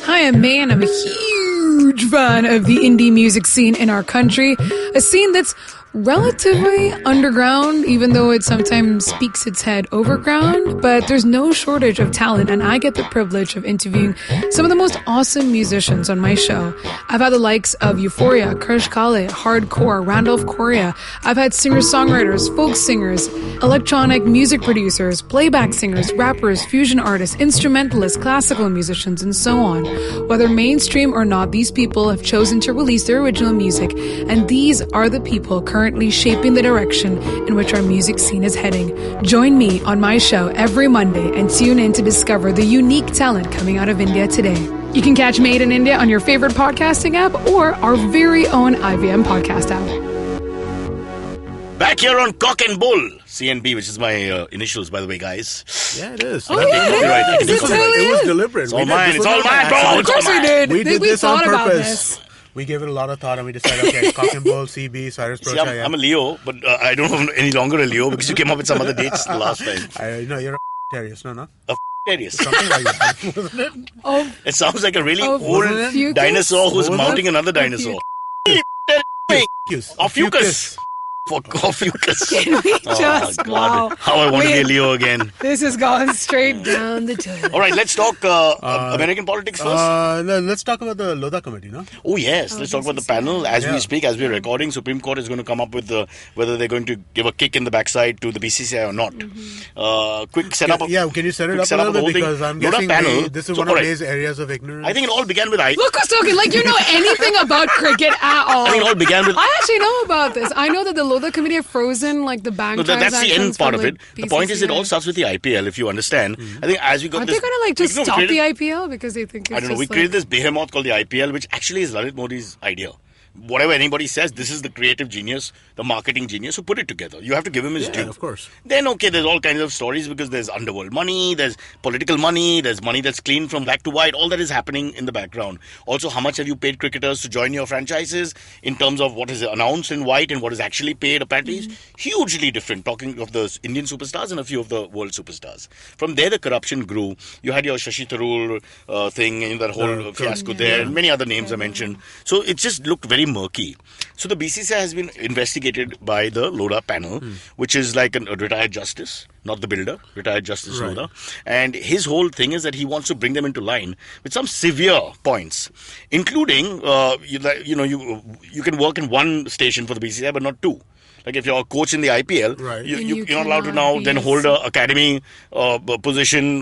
Hi, I'm May, and I'm a huge fan of the indie music scene in our country. A scene that's relatively underground, even though it sometimes speaks its head overground. But there's no shortage of talent, and I get the privilege of interviewing some of the most awesome musicians on my show. I've had the likes of Euphoria, Krish Kale, Hardcore, Randolph Correa. I've had singer-songwriters, folk singers, electronic music producers, playback singers, rappers, fusion artists, instrumentalists, classical musicians, and so on. Whether mainstream or not, these people have chosen to release their original music, and these are the people currently shaping the direction in which our music scene is heading. Join me on my show every Monday and tune in to discover the unique talent coming out of India today. You can catch Made in India on your favorite podcasting app or our very own IVM podcast app. Back here on Cock and Bull, CNB, which is my initials, by the way, guys. Yeah, it is. Oh, yeah, it is. It totally It was is. deliberate. It's all mine. It's all mine, bro. Of course we did. We did this on thought about purpose. this. We gave it a lot of thought and we decided, okay, Cock and Bull, CB, Cyrus, See, Procha. I'm a Leo, but I don't know any longer a Leo because you came up with some other dates the last time. No, you're a Terrius, no? Hilarious. Something like that, wasn't it? Oh, It sounds like a really old fucus? dinosaur who's What was mounting it? another dinosaur. Fucus. Fucus. Fucus. can we just, God. wow. How I want to be a Wait. Leo again. This has gone straight down the toilet. All right, let's talk American politics first. No, let's talk about the Lodha committee, no? Oh, yes. Let's talk about the panel. As we speak, as we're recording, Supreme Court is going to come up with whether they're going to give a kick in the backside to the BCCI or not. Quick setup of... Yeah, can you set it quick up a setup little of the bit? whole Because I'm thing. guessing Panel. this is So, one all of right. these areas of ignorance. I think it all began with... Look who's talking like you know anything about cricket at all. I think it all began with... I actually know about this. I know that the Lodha committee have frozen like the bank No, that's the end transactions part from, of it. like, The point is, it all BCCI. starts with the IPL, if you understand. I think as we got Aren't this... they going to like just we stop created- the IPL because they think it's I don't know. just We like, created this behemoth called the IPL, which actually is Lalit Modi's idea. Whatever anybody says, this is the creative genius, the marketing genius who put it together. You have to give him his Yeah, due. of course. Then, okay, there's all kinds of stories because there's underworld money, there's political money, there's money that's clean from black to white. All that is happening in the background. Also, how much have you paid cricketers to join your franchises in terms of what is announced in white and what is actually paid? Apparently, is hugely different. Talking of the Indian superstars and a few of the world superstars. From there, the corruption grew. You had your Shashi Tharoor thing and that whole fiasco there, and many other names I mentioned. So it just looked very murky. So the BCCI has been investigated by the Lodha panel, which is like a retired justice, not the builder, retired justice Right. Lodha. And his whole thing is that he wants to bring them into line with some severe points, including, you can work in one station for the BCCI, but not two. Like if you're a coach in the IPL, Right. you're not allowed to now then hold a academy position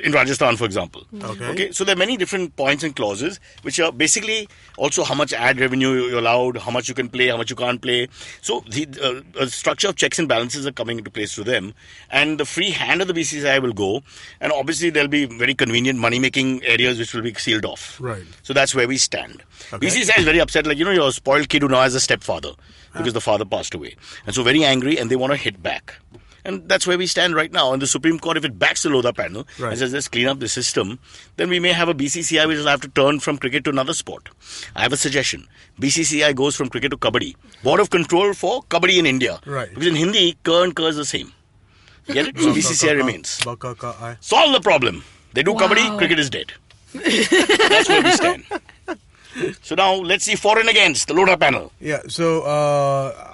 in Rajasthan, for example. Okay. So there are many different points and clauses, which are basically also how much ad revenue you're allowed, how much you can play, how much you can't play. So the structure of checks and balances are coming into place through them, and the free hand of the BCCI will go, and obviously there'll be very convenient money-making areas which will be sealed off. Right. So that's where we stand. Okay. BCCI is very upset, like, you're a spoiled kid who now has a stepfather because the father passed away. And so very angry, and they want to hit back. And that's where we stand right now. And the Supreme Court, if it backs the Lodha panel and says, let's clean up the system, then we may have a BCCI which will have to turn from cricket to another sport. I have a suggestion. BCCI goes from cricket to kabaddi. Board of Control for kabaddi in India. Right. Because in Hindi, ka and ka is the same. Get it? So BCCI remains. Solve the problem. They do kabaddi, cricket is dead. That's where we stand. So now let's see for and against the Lodha panel. Yeah, so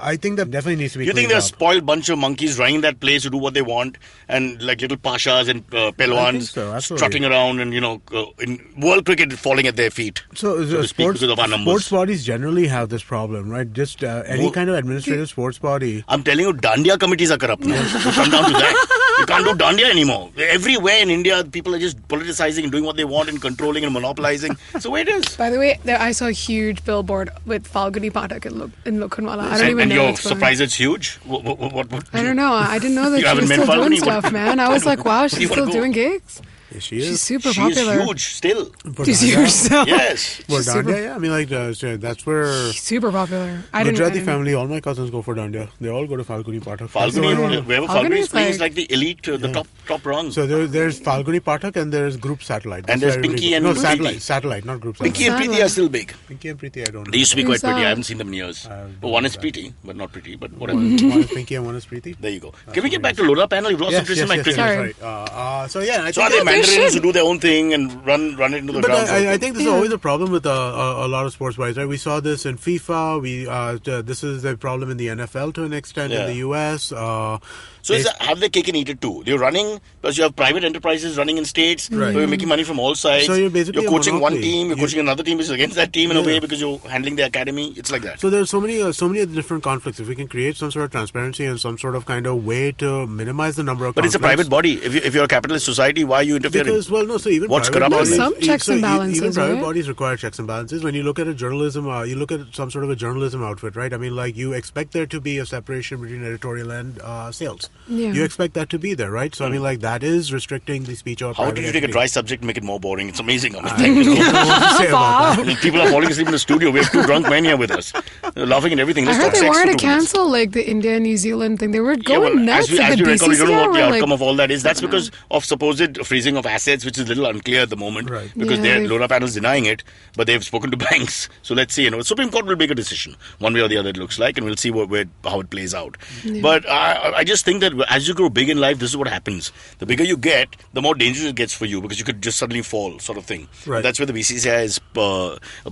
I think that definitely needs to be. You think cleaned there's a up. spoiled bunch of monkeys running that place to do what they want, and like little pashas and pelwans so, absolutely. strutting around, and in world cricket falling at their feet. So to speak, because of our numbers. sports bodies generally have this problem, right? Just any kind of administrative sports body. I'm telling you, Dandiya committees are corrupt now. You come down to that. You can't do Dandiya anymore. Everywhere in India, people are just politicizing and doing what they want and controlling and monopolizing. It's the way it is. By the way, I saw a huge billboard with Falguni Pathak in Lokhandwala. I don't even and know. you're what's going on. surprised it's huge? What? I don't know. I didn't know that You she was haven't met still doing Falguni? stuff, man. I was like, wow, do you she's wanna still go? doing gigs. Yeah, she is. She's super She popular. is huge still. For She's Dandiya. huge still. Yes. For She's super- Dandiya, yeah. I mean, like, that's where Super popular. I Gujarati didn't. family, all my cousins go for Dandiya. They all go to Falguni Pathak. Falguni, wherever Falguni Falguni is is playing is like- like the elite, the top rung. So there's Falguni Pathak and there's Group Satellite. And That's there's where Pinky everybody and goes. Preeti. No, Satellite, not Group Satellite. Pinky and Preeti are still big. Pinky and Preeti, I don't know. They used to be Who's quite pretty. that? I haven't seen them in years. don't But one know is that. pretty, but not pretty. But whatever. One is Pinky and one is Preeti. There you go. Can we get back to Lodha panel? You've lost interest in my cricket. Sorry. Right. So yeah, I So are think they they mandarins should. who do their own thing and run it into the But ground? I think this is always a problem with a lot of sports bodies, right? We saw this in FIFA. This is a problem in the NFL to an extent in the US. So have they cake and eat it too? You're running because you have private enterprises running in states. Right. So you're making money from all sides. So you're basically a coaching one monopoly. team. You're coaching another team which is against that team in a way because you're handling the academy. It's like that. So there's so many different conflicts. If we can create some sort of transparency and some sort of kind of way to minimize the number of But it's a conflicts. private body. If you're a capitalist society, why are you interfering? Because, well, no, so even What's private corrupt bodies, in it? Some checks and balances, even private right? bodies require checks and balances. When you look at a journalism, you look at some sort of a journalism outfit, right? I mean, like, you expect there to be a separation between editorial and sales. Yeah. You expect that to be there, right? So, I mean, like, that is restricting the speech of How private did you take a entity. dry subject and make it more boring? It's amazing. I mean, I don't know what to say about that. people are falling asleep in the studio. We have two drunk men here with us. They're laughing at everything. I Let's heard talk they sex wanted for to 2 minutes. cancel like the India New Zealand thing. They were Yeah, going well, nuts. as Like you the reckon, we don't know BCCI what the were outcome like, of all that is. That's because of supposed freezing of assets, which is a little unclear at the moment. Right. Because Yeah, their they've- Lodha panel is denying it, but they've spoken to banks. So let's see. Supreme Court will make a decision, one way or the other. It looks like, and we'll see how it plays out. But I just think that as you grow big in life, this is what happens. The bigger you get, the more dangerous it gets for you because you could just suddenly fall, sort of thing. Right. And that's where the BCCI is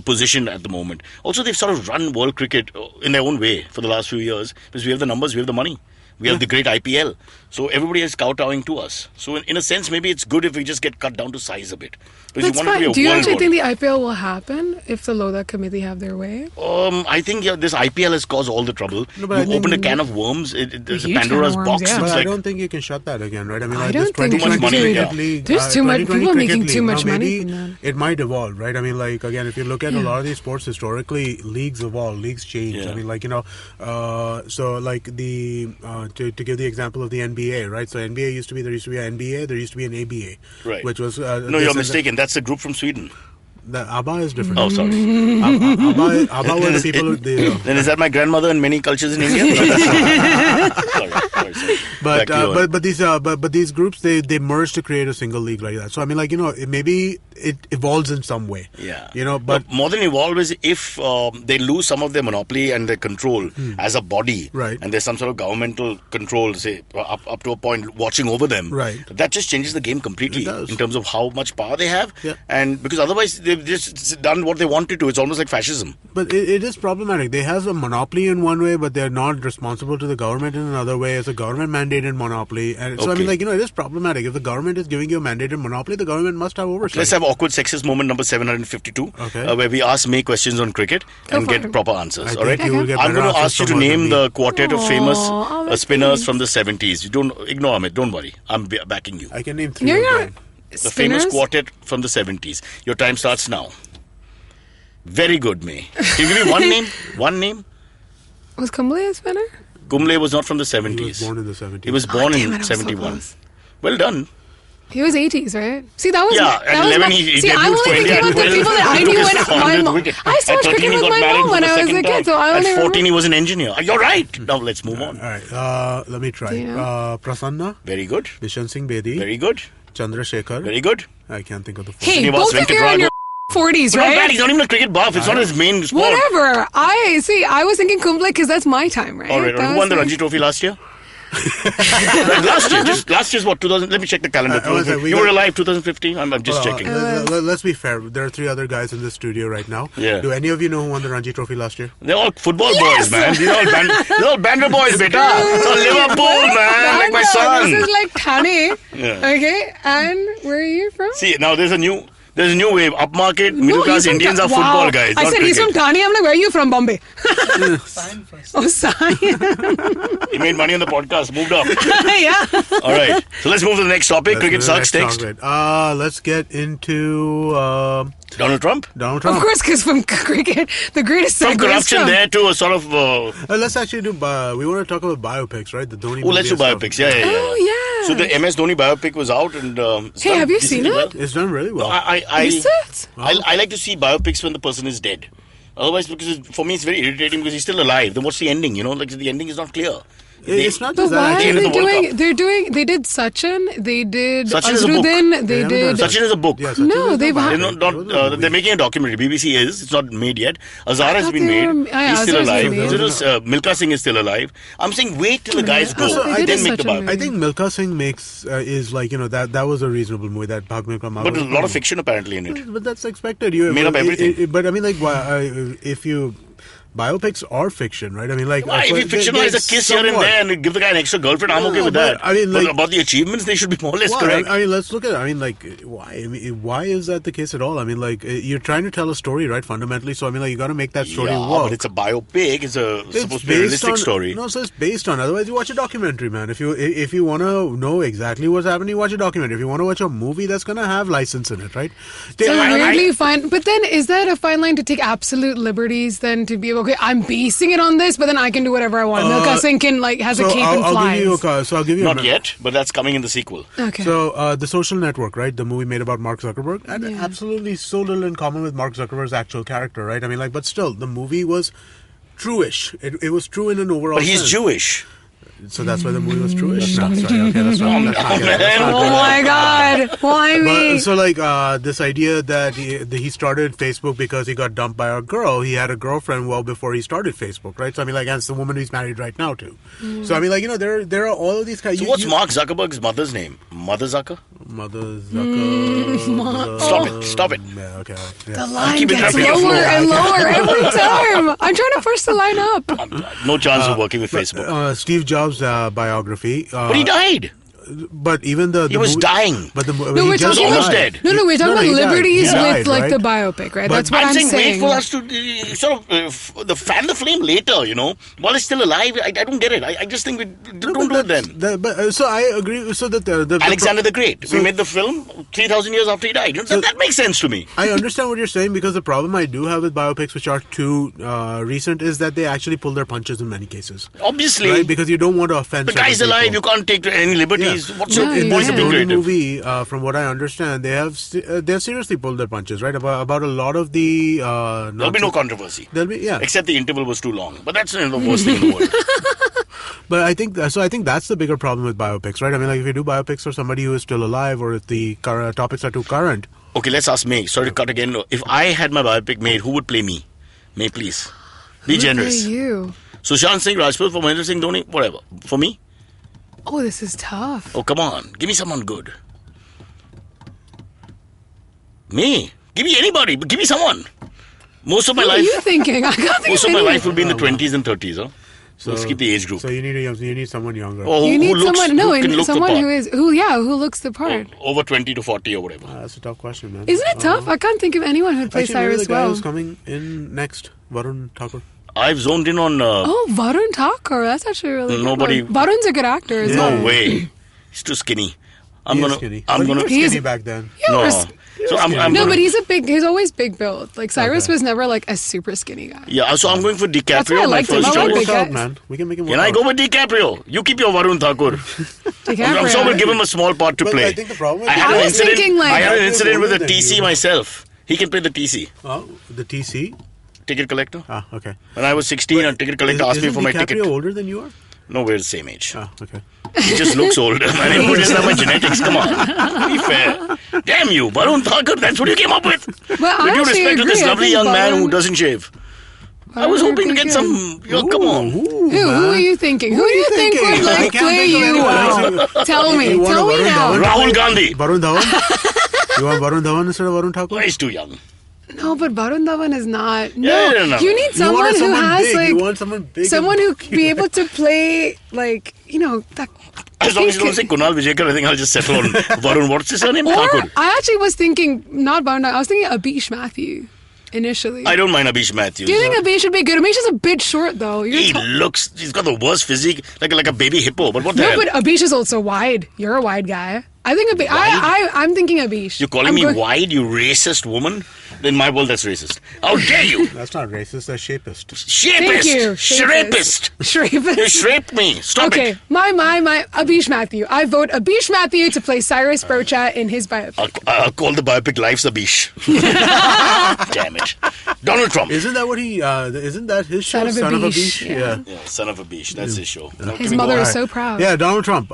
positioned at the moment. Also, they've sort of run world cricket in their own way for the last few years because we have the numbers, we have the money. We have the great IPL. So everybody is kowtowing to us. So in a sense, maybe it's good if we just get cut down to size a bit. Because That's you want it to fine. be Do a you world actually body. think the IPL will happen if the Lodha committee have their way? I think this IPL has caused all the trouble. No, but I You opened a think- can of worms. It's a huge can Pandora's of worms, box. yeah. It's But I like, don't think you can shut that again, right? I mean, I like don't this think 2020 Too much money, cricket yeah. league, There's too much- 2020 people are making cricket too league, much now money maybe from that. it might evolve, right? I mean, like, again, if you look at a lot of these sports historically, leagues evolve, leagues change. Yeah. I mean, like, so like to give the example of the NBA, right? So NBA used to be, there used to be an NBA, there used to be an ABA, Right. which was no, this you're is- mistaken. That's a group from Sweden. The ABBA is different. Oh, sorry. ABBA were the people. Then is that my grandmother in many cultures in India? sorry. But Back to you. but these groups they merge to create a single league like that. So I mean, like, maybe it evolves in some way. Yeah. But more than evolve is if they lose some of their monopoly and their control as a body, Right. and there's some sort of governmental control, say up to a point, watching over them, Right. that just changes the game completely It does. in terms of how much power they have, Yeah. and because otherwise they they've just done what they wanted to. It's almost like fascism. But it is problematic. They have a monopoly in one way, but they're not responsible to the government in another way. It's a government-mandated monopoly. And so, I mean, it is problematic. If the government is giving you a mandated monopoly, the government must have oversight. Let's have awkward sexist moment number 752, where we ask May questions on cricket and get proper answers. All right? I'm going to ask you to name the quartet of famous spinners from the 70s. You don't ignore Amit. Don't worry. I'm backing you. I can name 3 of them. The famous quartet from the 70s. Your time starts now. Very good, May. Can you give me one name? One name? Was Kumble a spinner? Kumble was not from the 70s. He was born in the 70s. He was born in 71. So well done. He was 80s, right? See, that was... Yeah, at 11 he see, I'm only thinking about the people that I knew when my mom... I started cricket with my mom when I was a kid, so I only At 14 he was an engineer. You're right. Now let's move on. All right, let me try. Prasanna. Very good. Bishan Singh Bedi. Very good. Chandrasekhar. Very good. I can't think of the fourth. Hey, both of you are in your 40s, right? Not bad. He's not even a cricket buff. It's not his main sport. Whatever. I was thinking Kumble because that's my time, right? All right. Who won the Ranji Trophy last year? last year's what? 2000. Let me check the calendar. You were alive 2015. I'm just checking. Let's be fair. There are 3 other guys in the studio right now. Yeah. Do any of you know who won the Ranji Trophy last year? They're all football boys, man. They're all banter boys, beta. So Liverpool, man, like my son. This is like Thane. Okay, and where are you from? See, now there's a new wave. Upmarket, middle class Indians are football guys. I said he's from Thane. I'm like, where are you from? Bombay. Sign first. Oh, sign. He made money on the podcast. Moved up. Yeah. All right. So let's move to the next topic. Cricket sucks. Next. Let's get into Donald Trump. Donald Trump. Of course, because from cricket, the greatest From corruption there to a sort of... let's actually do... we want to talk about biopics, right? The Dhoni movie. Let's do biopics. Yeah. Oh, yeah. So the MS Dhoni biopic was out and... hey, have you seen it? It's done really well. I like to see biopics when the person is dead. Otherwise, because for me it's very irritating because he's still alive. Then what's the ending? Like the ending is not clear. It's not But just why that. are Actually, they doing... They did Sachin, they did Sachin is a book. Azharuddin, they Yeah, did... Sachin is a book. Yeah, Sachin No, is they've a had- biopic. They're making a documentary. BBC is. It's not made yet. Azhar has thought been they were- made. yeah, He's still Azhar's alive. been made. Milka Singh is still alive. I'm saying wait till the guys go. So I then did make the Sachin biopic. movie. I think Milka Singh makes is like that was a reasonable movie, that Bhag Milka Bhag. But there's a lot of fiction apparently in it. But that's expected. You Made up everything. But I mean, like, if you biopics are fiction, right? I mean, like, Why? If you fictionalize a kiss here and there and give the guy an extra girlfriend, I'm okay with that. I mean, but like, about the achievements, they should be more or less correct. I mean, let's look at it. I mean, like, why? I mean, why is that the case at all? I mean, like, you're trying to tell a story, right? Fundamentally, so I mean, like, you got to make that story work. But it's a biopic. It's supposed to be a realistic story. No, so it's based on. Otherwise, you watch a documentary, man. If you want to know exactly what's happening, watch a documentary. If you want to watch a movie, that's gonna have license in it, right? weirdly fine. But then, is that a fine line to take absolute liberties? Then to be okay, I'm basing it on this, but then I can do whatever I want. Milka Singh can has a cape and flies. I'll give you Not yet, but that's coming in the sequel. Okay. So The Social Network, right? The movie made about Mark Zuckerberg had absolutely so little in common with Mark Zuckerberg's actual character, right? I mean, like, but still, the movie was true-ish. It was true in an overall But he's sense. Jewish. So that's why the movie was true-ish. No, sorry, okay, that's not. Oh my God! Why me? But, so like this idea that he started Facebook because he got dumped by a girl. He had a girlfriend well before he started Facebook, right? So I mean, like, that's the woman he's married right now to. So I mean, like, there are all of these kinds. So what's Mark Zuckerberg's mother's name? Mother Zucker? Mother Zucker? Stop it. Yeah, okay. The Yeah. line keep it gets happening. lower and lower every time. I'm trying to force the line up. No chance of working with Facebook. Steve Jobs' biography. But he died. But even the He was dying. But No, we're talking almost about dead. No, we're talking about he died. liberties He died, with like right? the biopic, right? But That's what I'm saying saying. wait for us to sort of fan the flame later, while it's still alive. I don't get it. I just think we don't do it then. So I agree. So that the Alexander the Great. We made the film 3,000 years after he died. That makes sense to me. I understand what you're saying, because the problem I do have with biopics, which are too recent, is that they actually pull their punches in many cases. Obviously. Right? Because you don't want to offend The guy's certain alive. people. You can't take any liberties. What's Yeah, your voice of being The creative? movie, from what I understand, they have seriously pulled their punches, right? About a lot of the. There'll be no controversy. There'll be Except the interval was too long. But that's the worst thing in the world. But I think that's the bigger problem with biopics, right? I mean, like, if you do biopics for somebody who is still alive, or if the topics are too current. Okay, let's ask May. Sorry to cut again. If I had my biopic made, who would play me? May, please. Be generous. Who are you? Sushant Singh Rajput for Mahendra Singh Dhoni, whatever. For me? Oh, this is tough. Oh, come on. Give me someone good. Me? Give me anybody, but give me someone. Most of my What are life, you thinking? I can't think most of of my anyone. life will be in the 20s and 30s. Huh? So let's keep the age group. So you need someone younger. Or You who need looks, someone, who can look someone the who part. who looks the part. Over 20 to 40 or whatever. That's a tough question, man. Isn't it tough? I can't think of anyone who'd play Actually, maybe Cyrus the guy well. who's coming in next, Varun Thakur. I've zoned in on Oh, Varun Thakur. That's actually a really good. Nobody- one. Varun's a good actor as Yeah. well. no way. He's too skinny. I'm He is gonna. skinny. I'm But you gonna. were He's- skinny back then. Yeah, No. we're So I'm no, gonna, but he's always big build. Like Cyrus Okay. was never like a super skinny guy. yeah. So I'm going for That's why I DiCaprio. My liked him. first I like Work choice. big out, guys. man. We can make him work Can I out. go with DiCaprio? You keep your Varun Thakur. I'm sure we'll give him a small part to But play. I think the problem is I had I an was incident. thinking, like- I had an DiCaprio's incident with older the than TC you. myself. He can play the TC, the TC. ticket collector. Ah, okay. When I was 16, a ticket collector asked me Isn't for my DiCaprio ticket. older than you are? No, we're the same age. Ah, okay. He just looks older. I mean, what is that? My genetics? Come on. Be fair. Damn you, Varun Thakur. That's what you came up with. But With I due actually respect to agree. this I lovely think young man who Varun- doesn't shave. I was Varun hoping to would be get good. some. Come on. Ooh, Who man. are you thinking? Who do you think thinking? would I like can't play think of you anyone. well? Tell me. You want Tell a me Varun now. Dhawan? Rahul Gandhi. Varun Dhawan? You want Varun Dhawan instead of Varun Thakur? Oh, he's too young. No, but Varun Dhawan is not. No, Yeah, no. you need You someone wanted who someone has big. like You want someone big. someone and- who be able to play like that. As long as you don't say Kunal Vijayakar, I think I'll just settle on Varun. What's his surname? Or Thakur. I actually was thinking not Varun Dhawan. I was thinking Abish Matthew initially. I don't mind Abish Matthews. Do you think Abish should be good? Abish is a bit short though. He looks, he's got the worst physique, like a baby hippo. But what the No, hell? but Abish is also wide. You're a wide guy. I think Abish. I'm thinking Abish. You're calling I'm me going- wide, you racist woman? In my world, that's racist. How dare you? That's not racist. That's shapist. Shapist! Thank you. Shrapist! Shrapist. You shaped me. Stop Okay, it. my Abish Matthew. I vote Abish Matthew to play Cyrus Brocha in his biopic. I'll call the biopic Life's Abish. Damn it. Donald Trump. Isn't that what he? Isn't that his show? Son of a Beach. Beach, yeah. Yeah, son of a Bish. That's his show. Now, His can we mother go is on? so proud. Yeah, Donald Trump.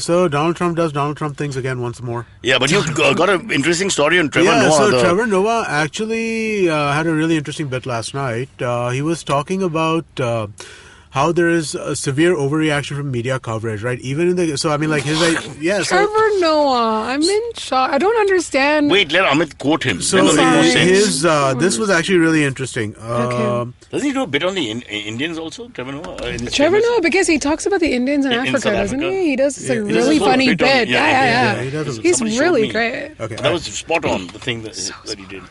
So Donald Trump does Donald Trump things again once more. Yeah, but you got an interesting story on Trevor Yeah, Noah. so the- Trevor Noah actually had a really interesting bit last night. He was talking about how there is a severe overreaction from media coverage, right? Even in the so Trevor Noah. I'm in shock. I don't understand. Wait, let Amit quote him. So Then it'll make more sense. his this was actually really interesting. Okay. Doesn't he do a bit on the Indians also, Trevor Noah? In his Trevor famous- Noah, because he talks about the Indians in In Africa, South doesn't Africa? he? He does a he does really a funny bit on- bit. yeah, Yeah. he does. He's Somebody showed really me. great. Okay, That was spot on, the thing that he did.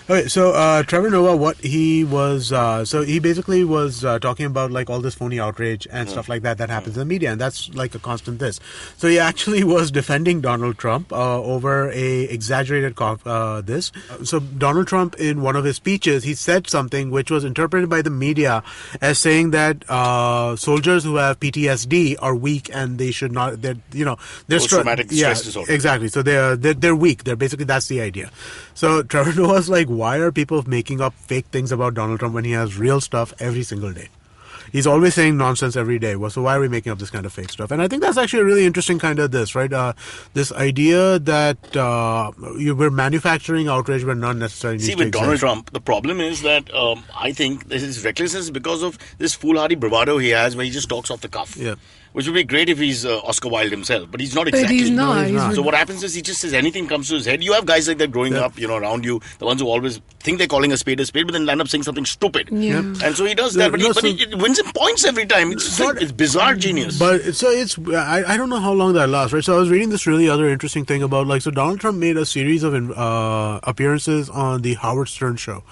Okay, so Trevor Noah, what he was, so he basically was talking about like all this phony outrage and stuff like that happens in the media, and that's like a constant this. So he actually was defending Donald Trump over a exaggerated this. So Donald Trump, in one of his speeches, he said something which was interpreted by the media as saying that soldiers who have PTSD are weak and they should not. They're Post-traumatic stress disorder. Exactly. So they're weak. They're basically, that's the idea. So Trevor Noah's like, why are people making up fake things about Donald Trump when he has real stuff every single day? He's always saying nonsense every day. Well, so why are we making up this kind of fake stuff? And I think that's actually a really interesting kind of this, right? This idea that we're manufacturing outrage but not necessarily needs See, to with exist. Donald Trump, the problem is that I think this is recklessness because of this foolhardy bravado he has where he just talks off the cuff. Yeah. Which would be great if he's Oscar Wilde himself, but he's not But exactly. he's not. No, he's not. So what happens is he just says anything comes to his head. You have guys like that growing up, around you, the ones who always think they're calling a spade, but then land up saying something stupid. Yeah. And so he does that, but, No, it wins him points every time. It's bizarre genius. But I don't know how long that lasts, right? So I was reading this really other interesting thing about so Donald Trump made a series of appearances on the Howard Stern show,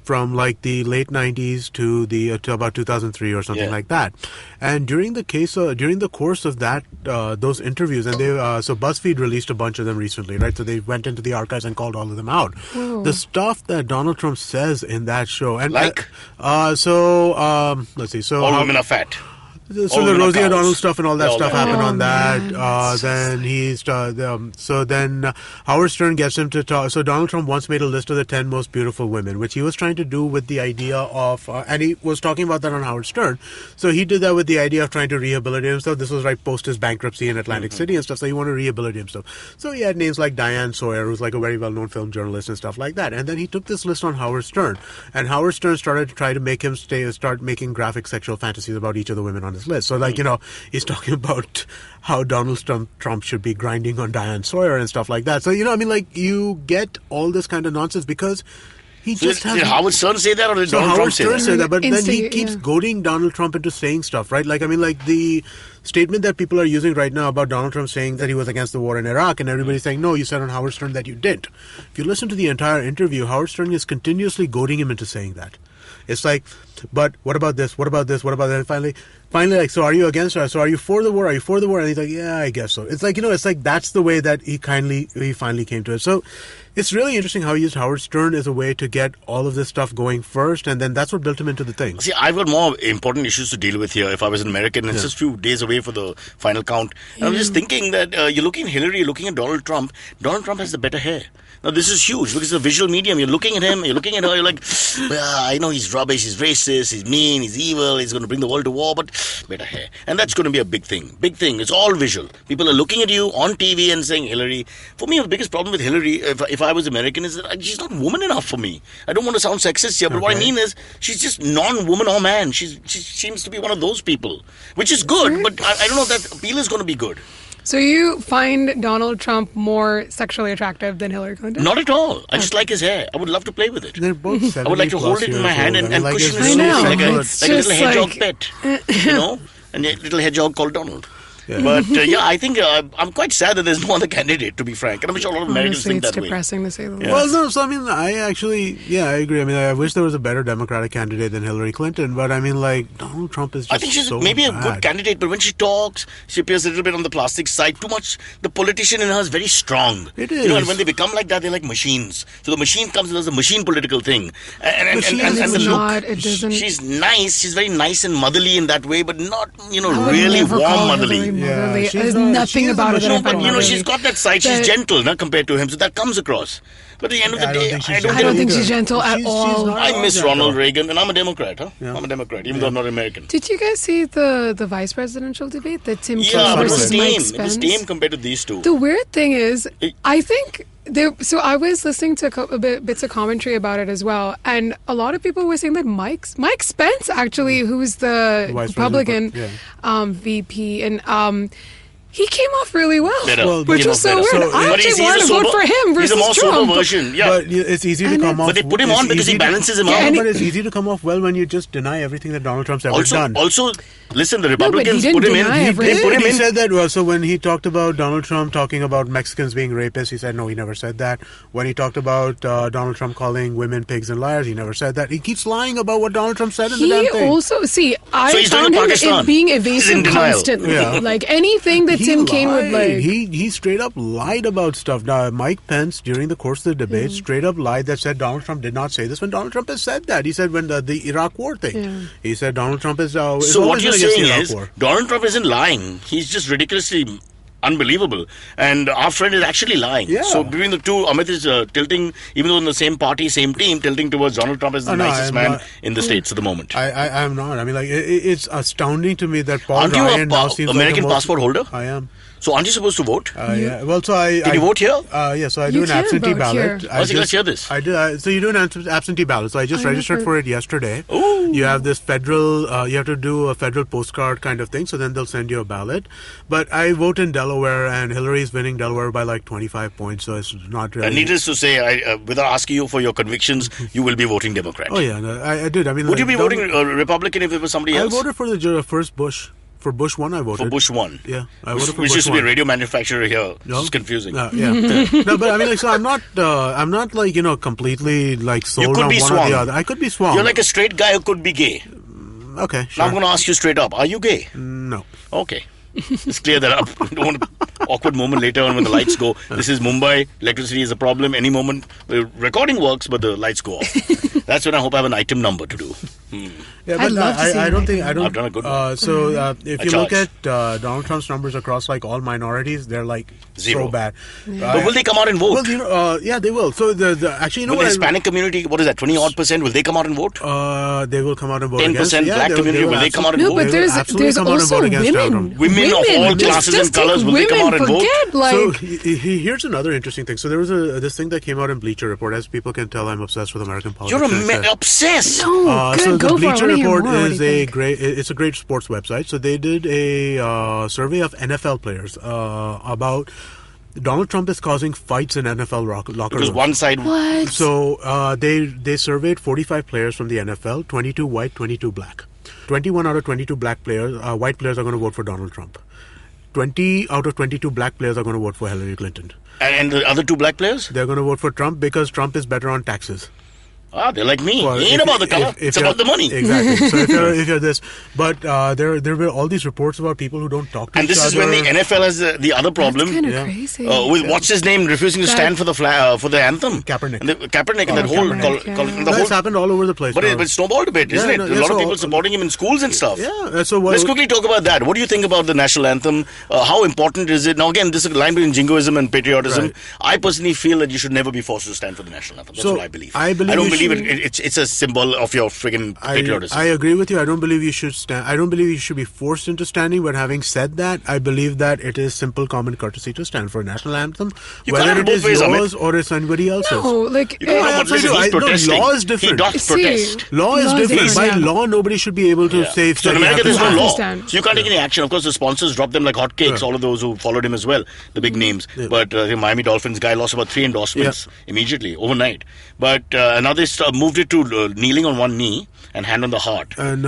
from like the late 90s to about 2003 or something like that. And during the course of that those interviews, and so BuzzFeed released a bunch of them recently, right? So they went into the archives and called all of them out. Whoa. The stuff that Donald Trump says in that show, and Like? let's see. So All women are fat. So All the women are Rosie cows. O'Donnell stuff and all that Yeah, all stuff that. happened Oh, on that. man, Then Howard Stern gets him to talk. So Donald Trump once made a list of the 10 most beautiful women, which he was trying to do with the idea of, and he was talking about that on Howard Stern. So he did that with the idea of trying to rehabilitate himself. This was right post his bankruptcy in Atlantic City and stuff. So he wanted to rehabilitate himself. So he had names like Diane Sawyer, who's like a very well-known film journalist and stuff like that. And then he took this list on Howard Stern, and Howard Stern started to try to make him start making graphic sexual fantasies about each of the women on on his list. So, like, he's talking about how Donald Trump should be grinding on Diane Sawyer and stuff like that. So, you get all this kind of nonsense because he So just has... did Howard Stern say that or did So Donald Howard Trump say Stern that? said that, but then he Instigate, keeps yeah. goading Donald Trump into saying stuff, right? Like, the statement that people are using right now about Donald Trump saying that he was against the war in Iraq, and everybody's saying, no, you said on Howard Stern that you didn't. If you listen to the entire interview, Howard Stern is continuously goading him into saying that. It's like, but what about this? What about this? What about that? And finally, like, so are you against her? So are you for the war? Are you for the war? And he's like, yeah, I guess so. It's like, it's like that's the way that he finally came to it. So it's really interesting how he used Howard Stern as a way to get all of this stuff going first, and then that's what built him into the thing. See, I've got more important issues to deal with here if I was an American. It's just a few days away for the final count. And I'm just thinking that you're looking at Hillary, you're looking at Donald Trump. Donald Trump has the better hair. Now, this is huge because it's a visual medium. You're looking at him, you're looking at her, you're like, well, I know he's rubbish, he's racist, he's mean, he's evil, he's going to bring the world to war, but better hair. And that's going to be a big thing. Big thing. It's all visual. People are looking at you on TV and saying Hillary. For me, the biggest problem with Hillary, if I was American, is that she's not woman enough for me. I don't want to sound sexist here, but what I mean is she's just non-woman or man. She seems to be one of those people, which is good, but I don't know if that appeal is going to be good. So you find Donald Trump more sexually attractive than Hillary Clinton? Not at all. I just like his hair. I would love to play with it. They're both 70 I would like to hold it in my hand and cushion his I know. nose like a It's little just hedgehog like- pet, and a little hedgehog called Donald. Yeah. But I think I'm quite sad that there's no other candidate, to be frank. And I'm sure a lot of Americans Honestly, think it's that way. depressing to say the least. Well, no, so I mean, I actually, I agree. I mean, I wish there was a better Democratic candidate than Hillary Clinton, but I mean, like, Donald Trump is just I think she's so maybe a bad. good candidate, but when she talks, she appears a little bit on the plastic side. Too much. The politician in her is very strong. It And is. when they become like that, they're like machines. So the machine comes and does a machine political thing. And It's the look. not, it doesn't. She's nice. She's very nice and motherly in that way, but not, I would really never warm call motherly. Hillary Yeah, motherly. she's There's not- nothing she is about a it that I machine, find But, motherly. she's got that side. She's But- gentle compared to him, so that comes across. But at the end of the I don't day, think she's I don't I get don't it. think she's gentle at She's all. not I miss gentle. Ronald Reagan, and I'm a Democrat, huh? Yeah. I'm a Democrat, even though I'm not American. Did you guys see the vice presidential debate? The Tim Yeah, Kaine but it was versus tame. Mike It was Spence? tame compared to these two. The weird thing is, I think so I was listening to bits of commentary about it as well, and a lot of people were saying that Mike Spence, actually, who's the Vice Republican President, VP, and he came off really well, Better. Well, which Came was off so better. weird. I But actually wanted to vote for him versus He's a more Trump. sober version. Yeah. But it's easy to And come it- off. But they put him it's on because he easy to- balances him Yeah, out. and But it's easy to come off well when you just deny everything that Donald Trump's ever done. Also, listen, the but he Republicans didn't put him deny in. everything. They put him He in. said that. Well, so when he talked about Donald Trump talking about Mexicans being rapists, he said no, he never said that. When he talked about Donald Trump calling women pigs and liars, he never said that. He keeps lying about what Donald Trump said in the damn He thing. also So I he's doing found it him Pakistan. being He's in evasive denial. constantly. Yeah. Like anything that He Tim Kaine would lied. like. He straight up lied about stuff. Now, Mike Pence, during the course of the debate, straight up lied that said Donald Trump did not say this when Donald Trump has said that. He said when the Iraq War thing. Yeah. He said Donald Trump is So always what you're been against saying the Iraq is War. Donald Trump isn't lying. He's just ridiculously unbelievable. And our friend is actually lying. Yeah. So between the two, Amit is tilting, even though in the same party, same team, tilting towards Donald Trump as the Oh, no, nicest I'm man not- in the States at the moment. I'm not. I mean, like, it's astounding to me that Paul Aren't you Ryan a now seems American like the most, passport holder? I am. So aren't you supposed to vote? Yeah. Well, so I. Did you vote here? Yeah, so I You do an can absentee vote ballot. here. Let's hear this. I do. So you do an absentee ballot. So I just I registered never- for it yesterday. Ooh. You have this federal. You have to do a federal postcard kind of thing. So then they'll send you a ballot. But I vote in Delaware, and Hillary's winning Delaware by like 25 points. So it's not really. And needless to say, without asking you for your convictions, you will be voting Democrat. Oh yeah, no, I did. I mean, Would like, you be don't- voting Republican if it was somebody I else? voted for the first Bush. For Bush 1, I voted. For Bush 1. Yeah, I Which, voted for which Bush used to be a 1. radio manufacturer here. No? It's confusing. Yeah. No, but I mean, like, so I'm not like, completely like sold could on be one or swung. the other. I could be swung. You're like a straight guy who could be gay. Okay, Now sure. I'm going to ask you straight up. Are you gay? No. Okay. Let's clear that up. Don't want an awkward moment later on when the lights go. This is Mumbai. Electricity is a problem. Any moment, the recording works, but the lights go off. That's when I hope I have an item number to do. Yeah, I'd but love to see I an don't think item. I don't. I've done a good one. So if I you look charge. at Donald Trump's numbers across like all minorities, they're like Zero. so bad. But will they come out and vote? Well, yeah, they will. So the actually, you know Will the what? Hispanic community, what is that, 20-odd%, will they come out and vote? They will come out and vote 10% against. black community, will they come out and No, vote? but They will there's absolutely come out and also vote against Donald women. Trump. Women of all Just- classes and just take colours, will they come women, out and vote? forget, like, So here's another interesting thing. So there was this thing that came out in Bleacher Report. As people can tell, I'm obsessed with American politics. You're And it said- obsessed. no, So good the Go for it. I Bleacher wanna hear Report more. What do is you a think? great. It's a great sports website. So they did a survey of NFL players about Donald Trump is causing fights in NFL locker Because rooms. one side. What? So they surveyed 45 players from the NFL, 22 white, 22 black. 21 out of 22 black players, white players, are going to vote for Donald Trump. 20 out of 22 black players are going to vote for Hillary Clinton. And the other two black players? They're going to vote for Trump because Trump is better on taxes. Ah, they're like me. Well, It ain't about the color. It's about the money. Exactly. So if you're this, but there were all these reports about people who don't talk to And each this is other. when the NFL has the other problem. That's kind of Yeah. crazy. With what's his name refusing to That- stand for the for the anthem. Kaepernick. And Kaepernick and that whole Kaepernick, yeah. the That's whole. happened all over the place. But now. it's snowballed a bit, isn't Yeah, it? no, A yeah, lot of so- people supporting him in schools and stuff. Yeah. So what? Let's quickly talk about that. What do you think about the national anthem? How important is it? Now, again, this is a line between jingoism and patriotism. Right. I personally feel that you should never be forced to stand for the national anthem. That's So, what I believe. I believe don't you believe should- it's a symbol of your friggin' patriotism. I agree with you. I don't believe you should stand. I don't believe you should be forced into standing. But having said that, I believe that it is simple common courtesy to stand for a national anthem, You can't have whether it it both is ways, Amit. yours or it's anybody else's. No, like You don't know what absolutely. he's No, protesting. law is different. He does See, protest. Law is Law is different. By different. law, nobody should be able to Yeah. say. So in that you America, have there's to no have to law. stand. So you can't take any action. Of course, the sponsors dropped them like hotcakes, Yeah. all of those who followed him as well, the big names. But the Miami Dolphins guy lost about 3 endorsements immediately, overnight. But now they moved it to kneeling on one knee and hand on the heart. And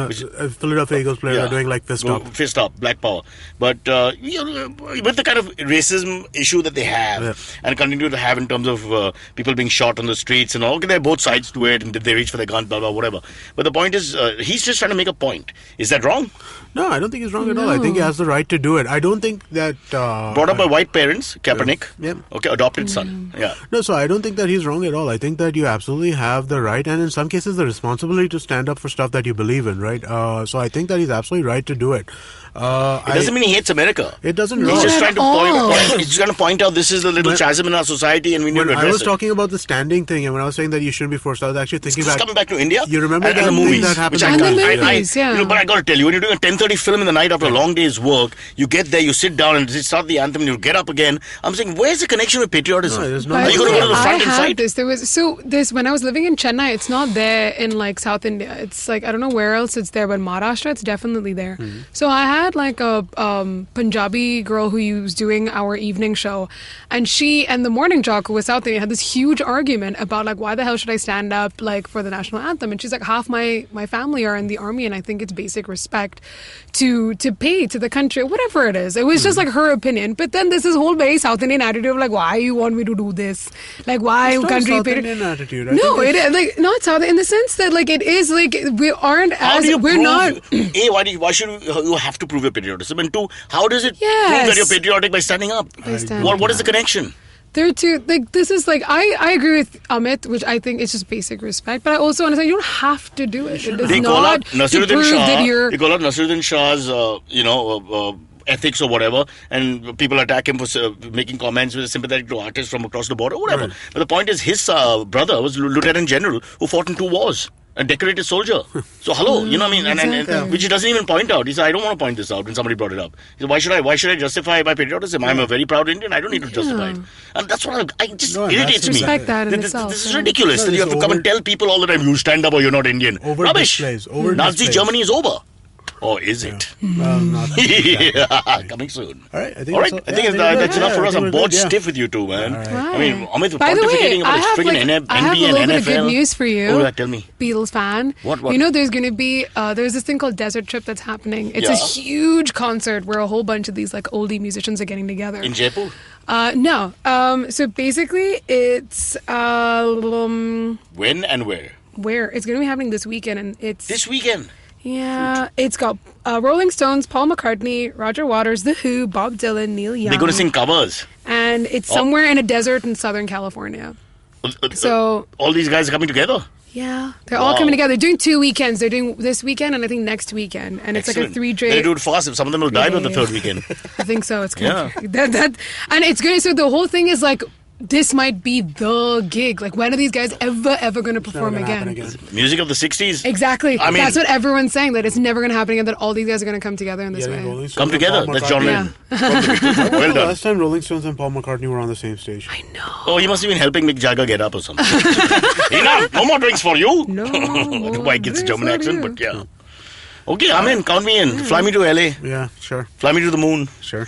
Philadelphia Eagles players are doing like fist Go- up. Fist up, black power. But with the kind of racism issue that they have and continue to have in terms of people being shot on the streets and all, okay, there are both sides to it, and did they reach for their gun, blah, blah, whatever. But the point is, he's just trying to make a point. Is that wrong? No, I don't think he's wrong at all. I think he has the right to do it. I don't think that Brought up by white parents, Kaepernick. Yeah. Okay, adopted son. Yeah. No, so I don't think that he's wrong at all. I think that you absolutely have the right, and in some cases, the responsibility to stand up for stuff that you believe in, right? So I think that he's absolutely right to do it. It doesn't mean he hates America. It doesn't. He's No. just Not trying at to all. he's trying to point out this is the little When- chasm in our society and we need When to I address was it. talking about the standing thing, and when I was saying that you shouldn't be forced, I was actually thinking It's back. coming back to India. You remember and that the thing movies, that happened which in I And the can't. movies, yeah. But I got to tell you, when you're doing a 10:30 film in the night after a long day's work, you get there, you sit down and start the anthem, and you get up again. I'm saying, where's the connection with patriotism? No, there's no- By Are you the going to go to way, the front I and had fight? this when I was living in Chennai. It's not there in like South India. It's like I don't know where else it's there, but Maharashtra it's definitely there. So I had like a Punjabi girl who was doing our evening show, and she and the morning jock who was South Indian had this huge argument about like why the hell should I stand up like for the national anthem? And she's like, half my family are in the army, and I think it's basic respect to pay to the country, whatever it is. It was just like her opinion. But then there's this whole very South Indian attitude of like, why you want me to do this? Like, why It's not a country South paid? Indian attitude. I No, think it it's- is like not South in the sense that like it is like we aren't How as do you we're prove, not. A, why should you have to prove your patriotism? And two, how does it prove Yes. that you're patriotic by standing up? By standing What is the connection? There too, like this is like I agree with Amit, which I think is just basic respect. But I also understand you don't have to do it. It is They call out not to Nasiruddin prove Shah. that you're. They call out Nasiruddin Shah's, ethics or whatever, and people attack him for making comments with sympathetic to artists from across the border, whatever. Right. But the point is, his brother was Lieutenant General who fought in 2 wars. A decorated soldier. So hello, you know what I mean, and Exactly. which he doesn't even point out. He said, "I don't want to point this out." When somebody brought it up, he said, "Why should I justify my patriotism? I'm a very proud Indian. I don't need to justify it." And that's what I just No, and irritates that's me. Respect that in This itself, is yeah. ridiculous No, that you it's have to come and tell people all the time, "You stand up or you're not Indian." Over Rubbish. displays, over Nazi displays. Germany is over, or is it? Well, not exactly. Yeah, coming soon. All right, I think All right, that's- I think yeah, that's enough yeah, for I us. think I'm we're bored good, yeah. stiff with you two, man. All I mean, Amit, By the way, pontificating about I his have friggin' like I have a NBA little and bit of good NFL. news for you. Oh, yeah, tell me. Beatles fan. What? You know, there's going to be there's this thing called Desert Trip that's happening. It's a Yeah. huge concert where a whole bunch of these like oldie musicians are getting together. In Jaipur? No. So basically, it's When and where? where it's going to be happening this weekend, and it's This weekend. yeah, it's got Rolling Stones, Paul McCartney, Roger Waters, The Who, Bob Dylan, Neil Young. They're going to sing covers. and it's somewhere in a desert in Southern California. So all these guys are coming together. yeah, they're all Wow. coming together. They're doing 2 weekends. They're doing this weekend and I think next weekend, and it's like a Excellent. 3-day. They do it fast. Some of them will die by the Yeah. third weekend. I think so. It's kind Yeah. of that, and it's good. So the whole thing is like this might be the gig. Like, when are these guys ever going to perform Never gonna again? happen again. Music of the 60s. Exactly. I mean- That's what everyone's saying, that it's never going to happen again, that all these guys are going to come together in this Getting way. Rolling Stones Come and together. Paul That's John McCartney. Lennon. When Well was the done. last time Rolling Stones and Paul McCartney were on the same stage? I know. Oh, he must have been helping Mick Jagger get up or something. Enough. No more drinks for you. No Why gets a more German drinks accent, for but you. yeah. Okay, I'm in. Count me in. Fly me to LA. Yeah, sure, Fly me to the moon. sure.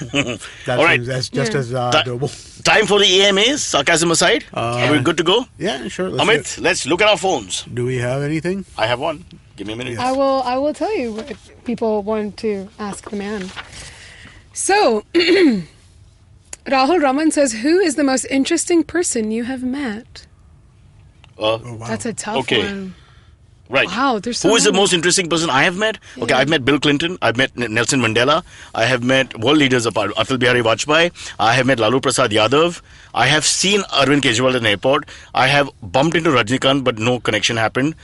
All right. That's just Yeah. as Ti- doable. Time for the AMAs. Sarcasm aside. Are we good to go? Yeah, sure. Let's do Amit, let's look at our phones. it. Do we have anything? I have one. Give me a minute. I will tell you if people want to ask the man. So, Rahul Raman says, who is the most interesting person you have met? Uh, Oh, wow. That's a tough Okay. one. Right. Wow, there's so Who is the many. most interesting person I have met? Okay, I've met Bill Clinton. I've met Nelson Mandela. I have met world leaders apart. Atal Bihari Vajpayee. I have met Lalu Prasad Yadav. I have seen Arvind Kejriwal at an airport. I have bumped into Rajnikant, but no connection happened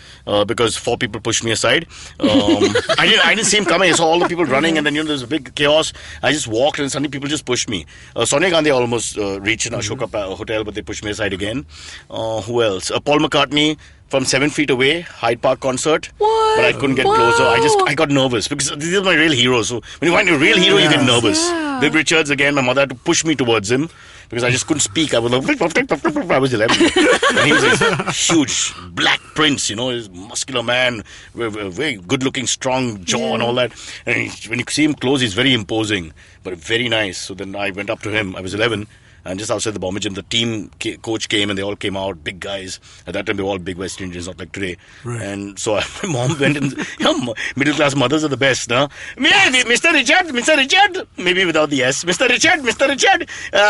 because 4 people pushed me aside. I didn't see him coming. I saw all the people running, and then there's a big chaos. I just walked, and suddenly people just pushed me. Sonia Gandhi almost reached an Ashoka hotel, but they pushed me aside again. Who else? Paul McCartney. From 7 feet away, Hyde Park concert. What? But I couldn't get Wow. closer. I got nervous because these are my real heroes. So when you find a real hero, you get nervous. Yeah. Viv Richards again. My mother had to push me towards him because I just couldn't speak. I was like, I was 11. And he was this huge black prince, his muscular man, very good-looking, strong jaw and all that. And when you see him close, he's very imposing, but very nice. So then I went up to him. I was 11. And just outside the Bombay Gym, the team coach came and they all came out, big guys. At that time, they were all big West Indians, not like today. Right. And so my mom went and, middle class mothers are the best, huh? Yeah, Mr. Richard, maybe without the S. Mr. Richard,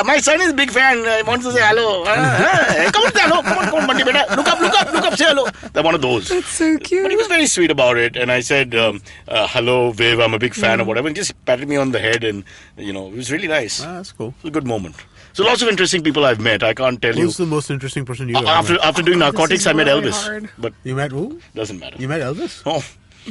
my son is a big fan. He wants to say hello. Come on, say hello. Come on, Bunty, beta. Look up, say hello. They're one of those. That's so cute. But he was very sweet about it, and I said, hello, Viv, I'm a big fan or whatever, and just patted me on the head, and, it was really nice. Ah, that's cool. It was a good moment. So lots of interesting people I've met. I can't tell Who's you. the most interesting person you ever met? After doing narcotics, is I met really Elvis. hard. But You met who? doesn't matter. You met Elvis? Oh.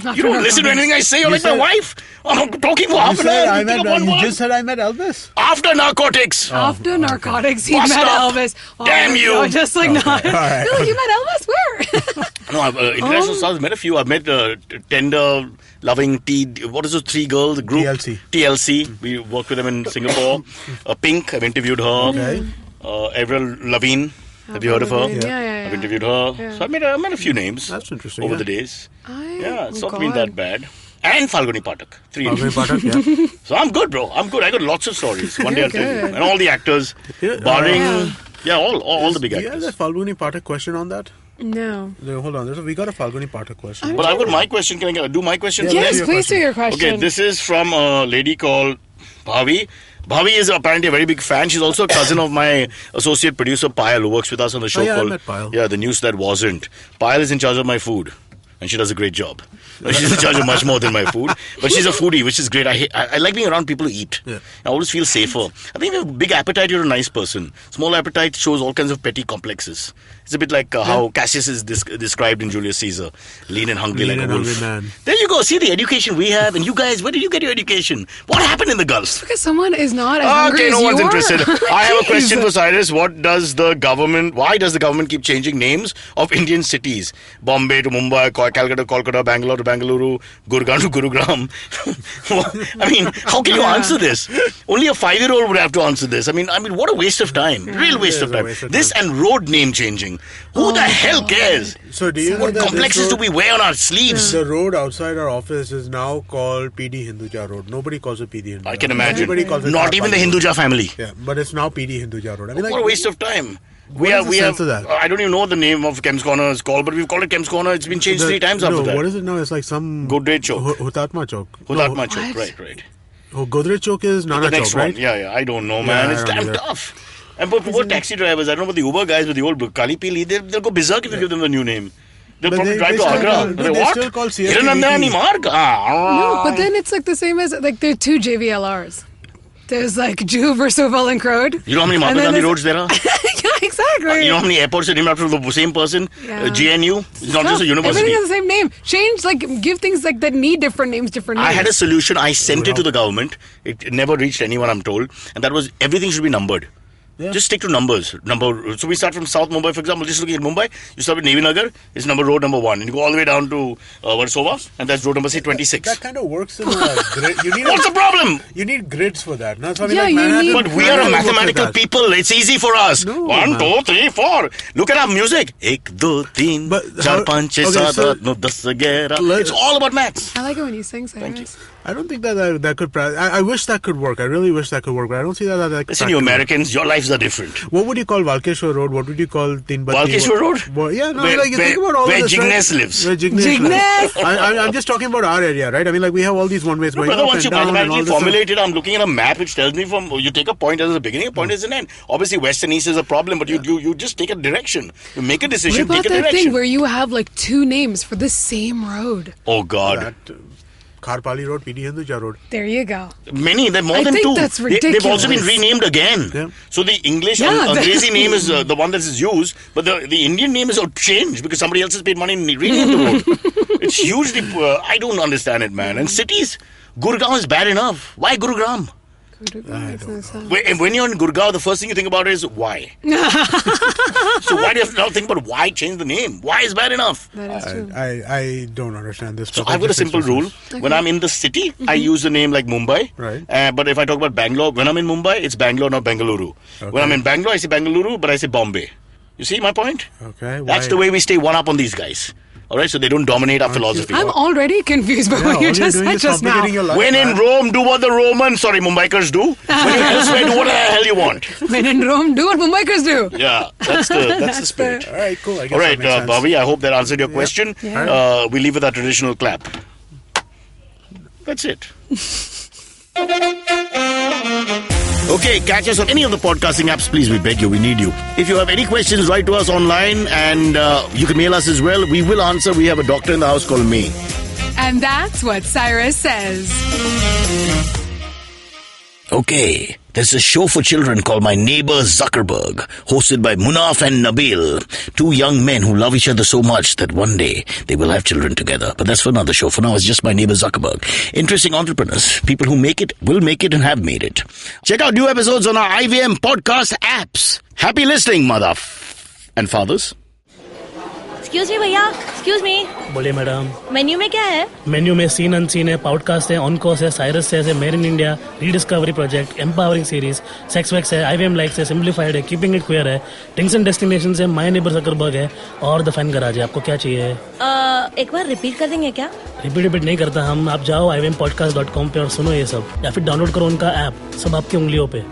Not You don't for listen to narcotics. anything I say. You're You like my said- wife. I'm talking for You half an said hour. I You pick met. up one You word. just said I met Elvis. After narcotics. After narcotics, he Bust met up. Elvis. Oh, Damn you. God, just like not. right. You're like, you met Elvis? Where? No, I've, international stars. I've met a few. I've met Tender, Loving, what is those 3 girls? The group? TLC. We worked with them in Singapore. Pink, I've interviewed her. Okay. Avril Lavigne. Have you heard of her? Yeah, yeah. I've interviewed her. Yeah. So I met a few names. That's interesting, Over yeah. the days. Yeah, it's Oh, not been God. that bad. And Falguni Pathak. 3 Falguni interviews. Pathak, yeah. So I'm good, bro. I'm good. I got lots of stories. One day I'll tell you. good. And all the actors, Yeah, barring, all the big Do you have actors. that Falguni Pathak question on that? No. Hold on. We got a Falguni Pathak question. But I've got my question. Can I do my question? Yeah, Yes, your please do question. your question. Okay, this is from a lady called Bhavi. Bhavi is apparently a very big fan. She's also a cousin of my associate producer, Payal, who works with us on the show yeah, I called... met Payal. Yeah, The News That Wasn't. Payal is in charge of my food. And she does a great job. She's in charge of much more than my food. But she's a foodie, which is great. I like being around people who eat. Yeah. I always feel safer. I think if you have a big appetite, you're a nice person. Small appetite shows all kinds of petty complexes. It's a bit like how Cassius is described in Julius Caesar. Lean and hungry Lean like and a wolf. hungry man. There you go. See the education we have. And you guys, where did you get your education? What happened in the Gulf? Because someone is not as hungry Okay, as no you one's are. interested. I have a question Jeez. for Cyrus. Why does the government keep changing names of Indian cities? Bombay to Mumbai, Calcutta, Kolkata, Bangalore to Bangalore, Gurgaon to Gurugram. I mean, how can you answer this? Only a 5-year-old would have to answer this. I mean, what a waste of time. Real waste It of is a time. waste of This time. and road name changing. Who the hell cares? So do you know What that complexes do we wear on our sleeves? The road outside our office is now called PD Hinduja Road. Nobody calls it PD Hinduja. I can imagine. Everybody calls it Not even the Karpali Road. Hinduja family. Yeah, but it's now PD Hinduja Road. I mean, What a waste of time. We What is have, the we sense have. of that? I don't even know what the name of Kem's Corner is called, but we've called it Kem's Corner. It's been changed 3 times after that. What is it now? It's like some Godrej Chowk. Hutatma Chowk. Hutatma Chowk, What? right. Godrej Chowk is Nana The next Chowk, right? one. Yeah, I don't know, man. I It's don't damn either. tough. And but poor taxi drivers, I don't know about the Uber guys, but the old Kali Pili, they'll go berserk if you give them the new name. They'll But probably they- drive they to still Agra. call- They're but like, they what? still call CST Hiranandani VTs. Marg? No, but then it's like the same as like there are 2 JVLRs. There's like Juve or Soval and Crode. You know how many And Mahatma then Gandhi there's- roads there are? Yeah, exactly. You know how many airports are named after the same person? Yeah. GNU? It's not just a university. Everything has the same name. Change, give things like that need different names, different names. I had a solution. I sent it to the government. It never reached anyone, I'm told. And that was everything should be numbered. Yeah. Just stick to numbers. So we start from South Mumbai, for example. Just looking at Mumbai, you start with Navy Nagar, it's road number 1. And you go all the way down to Warsaw, and that's road number, say, 26. That kind of works in a grid. What's the problem? You need grids for that. No? So I mean, Yeah, like you Manhattan, need- But we are a mathematical people. It's easy for us. No, 1, man. 2, 3, 4. Look at our music. 1, 2, 3, But 4, how- 5, 6, okay, 7, so- 8, 9, 10, 11. Let- It's all about maths. I like it when you sing, Cyrus. I don't think that could. I wish that could work. I really wish that could work, but I don't see that. Listen, you Americans, your lives are different. What would you call Valkeshwar Road? What would you call Tinbati? Valkeshwar Road? Well, yeah, no, Where- like you think where- about all where of this, right? Jignesh lives. Where Jignesh Jignesh! lives. I'm just talking about our area, right? I mean, like we have all these one-ways going Brother, up once you and down and all mathematically this stuff. formulate it, I'm looking at a map which tells me you take a point as a beginning, a point as an end. Obviously, west and east is a problem, but you just take a direction. You make a What decision, about take a that direction. thing where you have like 2 names for the same road? Oh, God. That, Kharpali Road, PD Hinduja Road. There you go. Many, they're more I than think 2. that's They've also been ridiculous. renamed again. Yeah. So the English, Yeah, Angrezi name is the one that is used, but the Indian name is changed because somebody else has paid money and renamed the road. It's hugely, I don't understand it, man. And cities, Gurgaon is bad enough. Why Gurugram? When you're in Gurgaon, the first thing you think about is why. So why do you have to now think about why change the name? Why is bad enough? That is true. I don't understand this So stuff. I've got a Just simple rule. exercise. When I'm in the city, I use the name like Mumbai. Right. But if I talk about Bangalore, when I'm in Mumbai, it's Bangalore, not Bengaluru. When I'm in Bangalore, I say Bengaluru, but I say Bombay. You see my point? Okay. That's why? the way we stay one up on these guys. All right, so they don't dominate our philosophy. I'm already confused by Yeah, what all you you're just doing said is just now. complicating your life. When in man. Rome, do what the Mumbaikars do. When you're elsewhere, do what the hell you want. When in Rome, do what Mumbaikars do. Yeah, that's the spirit. All right, cool. I guess All right, that makes sense. Bobby, I hope that answered your question. Yeah. We leave with our traditional clap. That's it. Okay, catch us on any of the podcasting apps. Please, we beg you, we need you. If you have any questions, write to us online and you can mail us as well. We will answer. We have a doctor in the house called Mae. And that's what Cyrus says. Okay, there's a show for children called My Neighbor Zuckerberg, hosted by Munaf and Nabil, 2 young men who love each other so much that one day they will have children together. But that's for another show. For now, it's just My Neighbor Zuckerberg. Interesting entrepreneurs, people who make it, will make it, and have made it. Check out new episodes on our IVM podcast apps. Happy listening, mother and fathers. Excuse me भैया excuse me बोलिए madam. Menu में क्या है? Menu में scene unseen है, podcast है, on course है, Cyrus है, made in India, rediscovery project, empowering series, sex wax है, आईवीएम लाइक्स है, सिंप्लीफाइड है, कीपिंग इट क्वियर है, थिंग्स एंड डेस्टिनेशंस है, माय नेबर ज़करबर्ग है और द फैन गराज है। आपको क्या चाहिए? एक बार रिपीट कर देंगे क्या? रिपीट नहीं करता हम। आप जाओ ivmpodcast.com पे और सुनो ये सब, या फिर डाउनलोड करो उनका ऐप, सब आपकी उंगलियों पे।